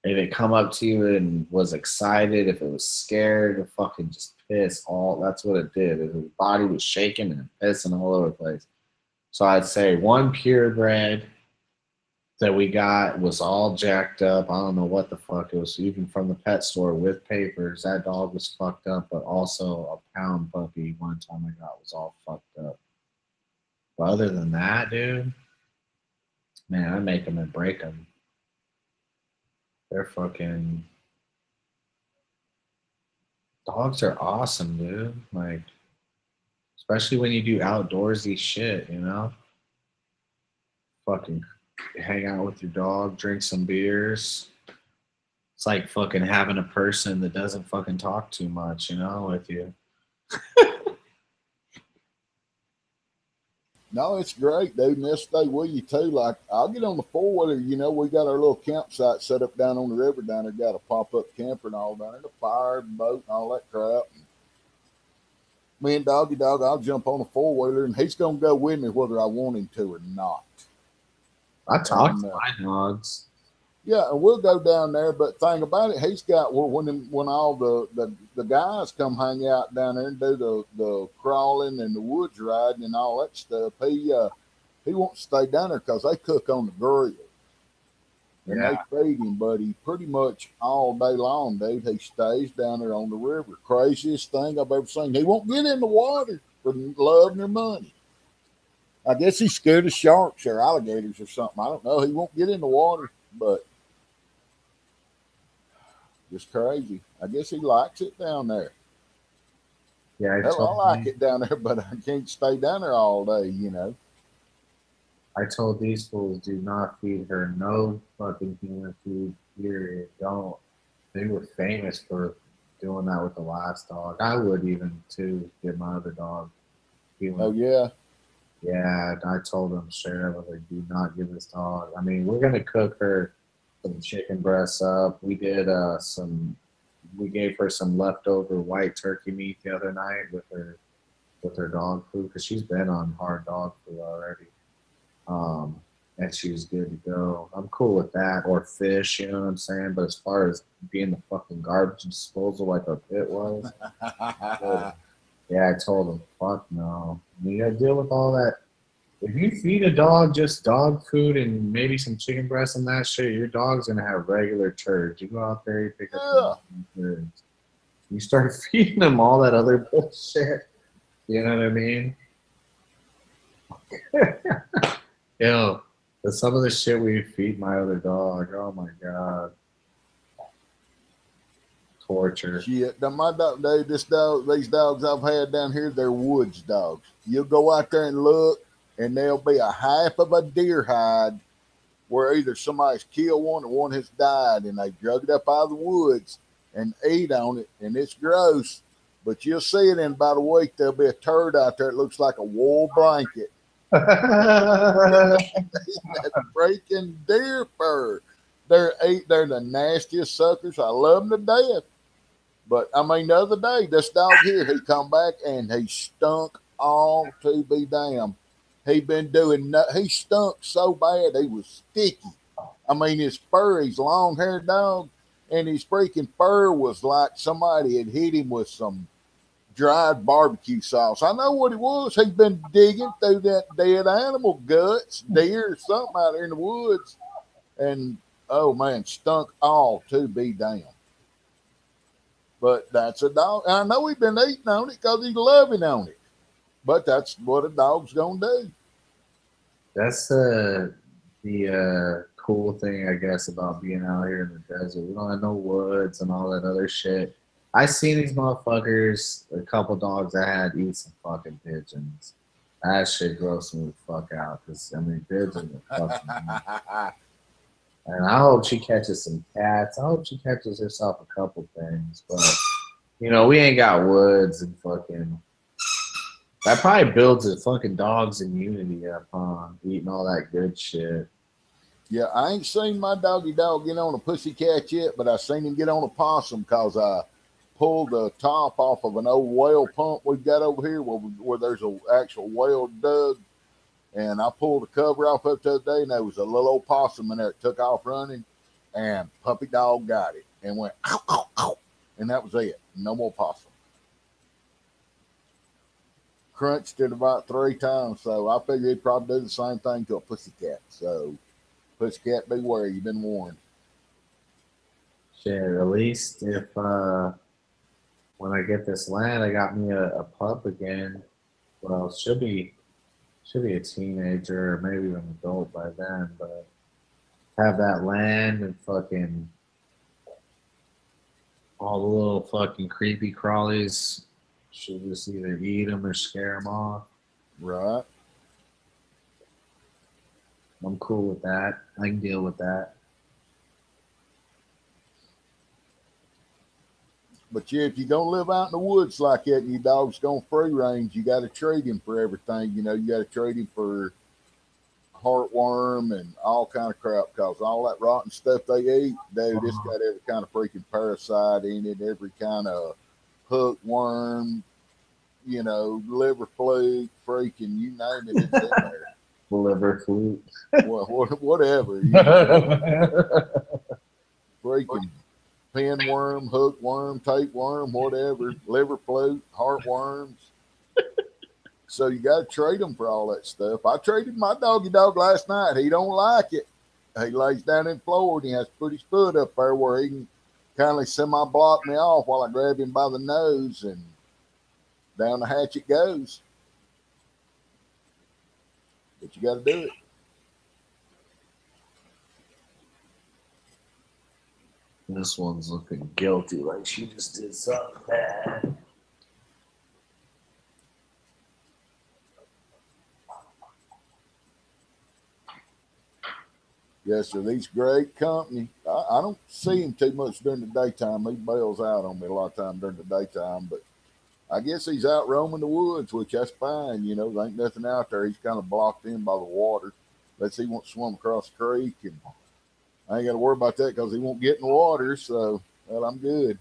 if it come up to you and was excited, if it was scared, it fucking just piss all. That's what it did. His body was shaking and pissing all over the place. So I'd say one purebred that we got was all jacked up. I don't know what the fuck it was, even from the pet store with papers. That dog was fucked up, but also a pound puppy one time I got was all fucked up. But other than that, dude, man, I make them and break them. They're fucking dogs are awesome, dude. Like, especially when you do outdoorsy shit, you know? Fucking hang out with your dog, drink some beers. It's like fucking having a person that doesn't fucking talk too much, you know, with you. No, it's great, dude. And they'll stay with you too. Like I'll get on the 4-wheeler. You know, we got our little campsite set up down on the river down there. Got a pop up camper and all down there, the fire, boat, and all that crap. And me and Doggy Dog, I'll jump on a 4-wheeler, and he's gonna go with me whether I want him to or not. I talk to my dogs. Yeah, and we'll go down there. But thing about it, he's got when all the guys come hang out down there and do the crawling and the woods riding and all that stuff. He wants to stay down there because they cook on the grill and they feed him, buddy, pretty much all day long, dude. He stays down there on the river. Craziest thing I've ever seen. He won't get in the water for love nor money. I guess he's scared of sharks or alligators or something. I don't know. He won't get in the water, but just crazy. I guess he likes it down there. Yeah, I like it down there, but I can't stay down there all day, you know. I told these fools, do not feed her no fucking human food, period. Don't. They were famous for doing that with the last dog. I would even, too, get my other dog. Oh, yeah? Yeah, I told them straight up, I was like, do not give this dog. I mean, we're going to cook her some chicken breasts up. We did we gave her some leftover white turkey meat the other night with her dog food because she's been on hard dog food already. And she was good to go. I'm cool with that. Or fish, you know what I'm saying? But as far as being the fucking garbage disposal like our pit was, yeah, I told him, fuck no. You gotta deal with all that. If you feed a dog just dog food and maybe some chicken breast and that shit, your dog's gonna have regular turds. You go out there, you pick up turds. You start feeding them all that other bullshit. You know what I mean? Yo, some of the shit we feed my other dog, oh my god. Torture. Shit. Now my dog, these dogs I've had down here, they're woods dogs. You'll go out there and look, and there'll be a half of a deer hide where either somebody's killed one or one has died, and they drug it up out of the woods and ate on it, and it's gross. But you'll see it in about a week. There'll be a turd out there that looks like a wool blanket. That's breaking deer fur. They're the nastiest suckers. I love them to death. But I mean, the other day, this dog here, he come back and he stunk all to be damned. He stunk so bad he was sticky. I mean, his fur, he's long haired dog, and his freaking fur was like somebody had hit him with some dried barbecue sauce. I know what it was. He'd been digging through that dead animal guts, deer or something out there in the woods, and oh man, stunk all to be damned. But that's a dog. I know he's been eating on it because he's loving on it. But that's what a dog's gonna do. That's the cool thing, I guess, about being out here in the desert. We don't have no woods and all that other shit. I seen these motherfuckers, a couple dogs I had eat some fucking pigeons. That shit grossed me the fuck out. Cause I mean, pigeons are fucking. And I hope she catches some cats. I hope she catches herself a couple things. But you know, we ain't got woods and fucking. That probably builds a fucking dog's immunity up, huh? Eating all that good shit. Yeah, I ain't seen my doggy dog get on a pussycat yet, but I seen him get on a possum because I pulled the top off of an old well pump we've got over here where there's an actual well dug. And I pulled the cover off up the other day, and there was a little old possum in there that took off running, and puppy dog got it and went, ow, ow, ow. And that was it. No more possum. Crunched it about 3 times, so I figured he'd probably do the same thing to a pussycat. So, pussycat, beware, you've been warned. Shit, at least if when I get this land, I got me a pup again. Well, she'll be a teenager or maybe an adult by then, but have that land and fucking all the little fucking creepy crawlies. Should just either eat them or scare them off. Right. I'm cool with that. I can deal with that. But yeah, if you're gonna live out in the woods like that and your dog's going free range, you got to trade him for everything. You know, you got to trade him for heartworm and all kind of crap because all that rotten stuff they eat, dude, it's got every kind of freaking parasite in it, every kind of hookworm, you know, liver fluke, freaking you name it, it's in there. Liver fluke. Well, whatever. You know, freaking pinworm, hookworm, tapeworm, whatever, liver fluke, heartworms. So you got to trade them for all that stuff. I traded my doggy dog last night. He don't like it. He lays down in the floor and he has to put his foot up there where he can kind of semi-block me off while I grab him by the nose and down the hatch it goes. But you got to do it. This one's looking guilty, like she just did something bad. Yes, sir. These great company. I don't see him too much during the daytime. He bails out on me a lot of time during the daytime, but I guess he's out roaming the woods, which that's fine. You know, there ain't nothing out there. He's kind of blocked in by the water. Let's see, he won't swim across the creek, and I ain't got to worry about that because he won't get in the water. So, well, I'm good.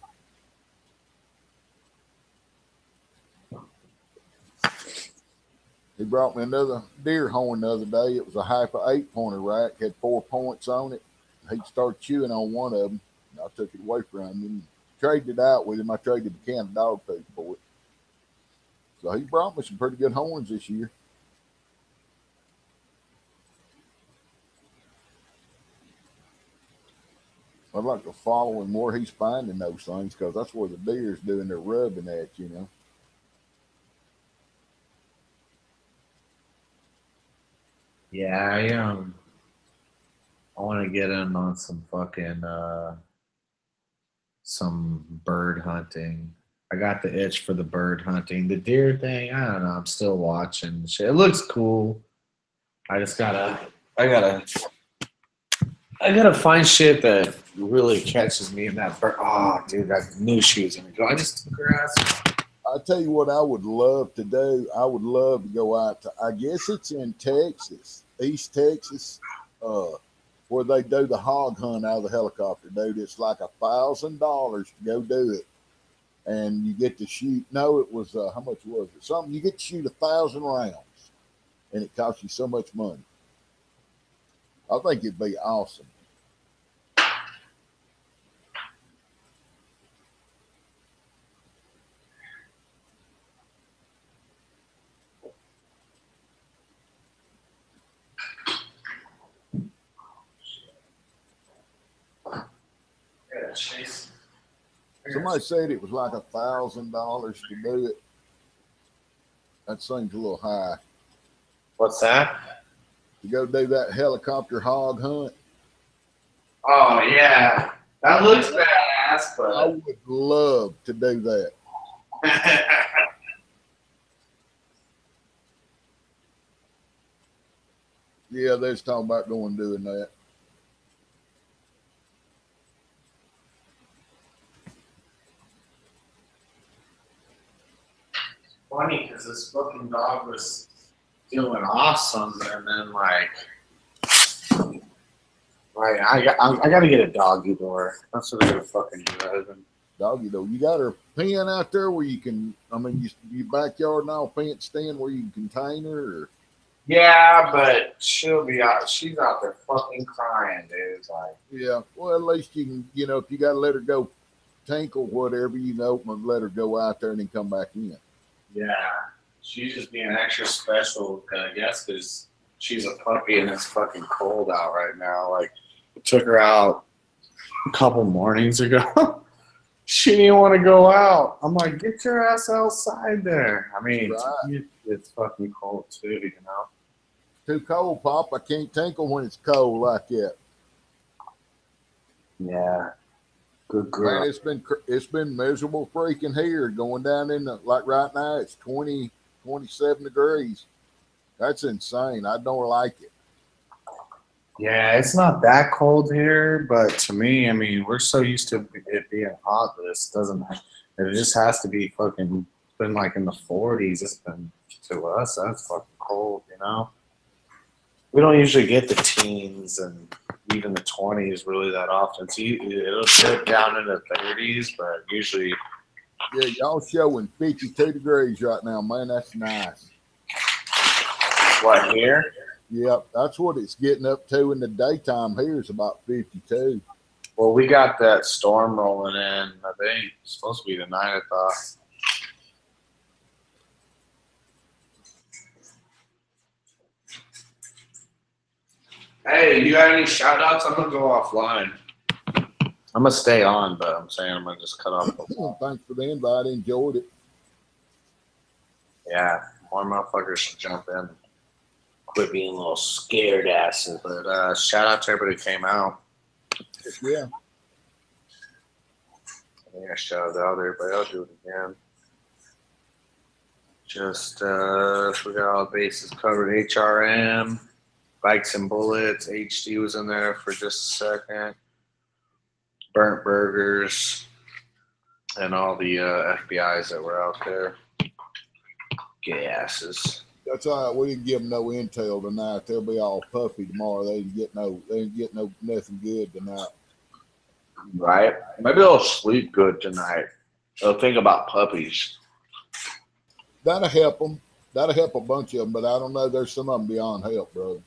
He brought me another deer horn the other day. It was a Haifa 8-pointer rack, had 4 points on it. He started chewing on one of them. I took it away from him and traded it out with him. I traded the can of dog food for it. So he brought me some pretty good horns this year. I'd like to follow him where he's finding those things because that's where the deer's doing their rubbing at, you know. Yeah, I want to get in on some fucking some bird hunting. I got the itch for the bird hunting. The deer thing, I don't know. I'm still watching shit. It looks cool. I gotta find shit that really catches me in that bird. Oh, dude, that new shoes gonna go. I just took her ass. I tell you what, I would love to do. I would love to go out to. I guess it's in Texas, East Texas, where they do the hog hunt out of the helicopter, dude. It's like $1,000 to go do it. and you get to shoot. No, it was how much was it? Something you get to shoot 1,000 rounds, and it costs you so much money. I think it'd be awesome. Yeah, Chase. Somebody said it was like $1,000 to do it. That seems a little high. What's that? To go do that helicopter hog hunt. Oh yeah, that looks badass, I but would love to do that. Yeah, they're talking about going doing that. funny because this fucking dog was doing awesome, and then I got to get a doggy door. That's what I'm gonna fucking do. Doggy though, you got her pen out there where you can. I mean, you backyard and all fenced in where you can contain her. Or? Yeah, but she'll be out. She's out there fucking crying, dude. Like, Yeah, well, at least you can. You know, if you got to let her go, tinkle whatever, you know, and let her go out there and then come back in. yeah, she's just being extra special, I guess, because she's a puppy and it's fucking cold out right now. Like, I took her out a couple mornings ago. She didn't want to go out. I'm like, get your ass outside there. I mean, Right. it's fucking cold too, you know. Too cold, Pop. I can't tinkle when it's cold like that. Yeah, good girl. Man, it's been miserable freaking here. Going down in the, like right now, it's 20, 27 degrees. That's insane. I don't like it. Yeah, it's not that cold here, but to me, I mean, we're so used to it being hot that this doesn't. It just has to be fucking been like in the 40s. It's been to us. That's fucking cold, you know. We don't usually get the teens and even the 20s really that often. So it'll dip down into the 30s, but usually. Yeah, y'all showing 52 degrees right now, man. That's nice. What, here? Yep, that's what it's getting up to in the daytime. Here is about 52. Well, we got that storm rolling in. I think it's supposed to be tonight, I thought. Hey, you got any shout outs? I'm going to go offline. I'm going to stay on, but I'm saying I'm going to just cut off. Thanks for the invite. Enjoyed it. Yeah, more motherfuckers should jump in. Quit being little scared asses. But shout out to everybody who came out. Yeah. I think I shouted out everybody. I'll do it again. Just we got all the bases covered. HRM, Bikes and Bullets. HD was in there for just a second. Burnt Burgers, and all the FBIs that were out there. Gay asses. That's all right. We didn't give them no intel tonight. They'll be all puffy tomorrow. They didn't get nothing good tonight. Right? Maybe they'll sleep good tonight. They'll think about puppies. That'll help them. That'll help a bunch of them, but I don't know. There's some of them beyond help, bro.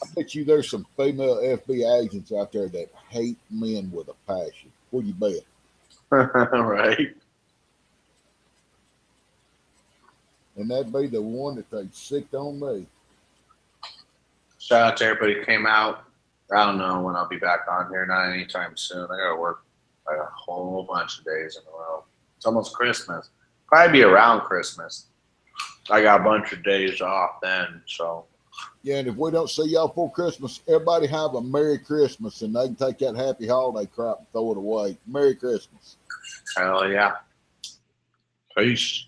I bet you there's some female FBI agents out there that hate men with a passion. What do you bet? Right. And that'd be the one that they sicked on me. Shout out to everybody who came out. I don't know when I'll be back on here. Not anytime soon. I gotta work like a whole bunch of days in a row. It's almost Christmas. Probably be around Christmas. I got a bunch of days off then, so. Yeah, and if we don't see y'all for Christmas, everybody have a Merry Christmas, and they can take that happy holiday crap and throw it away. Merry Christmas. Hell yeah. Peace.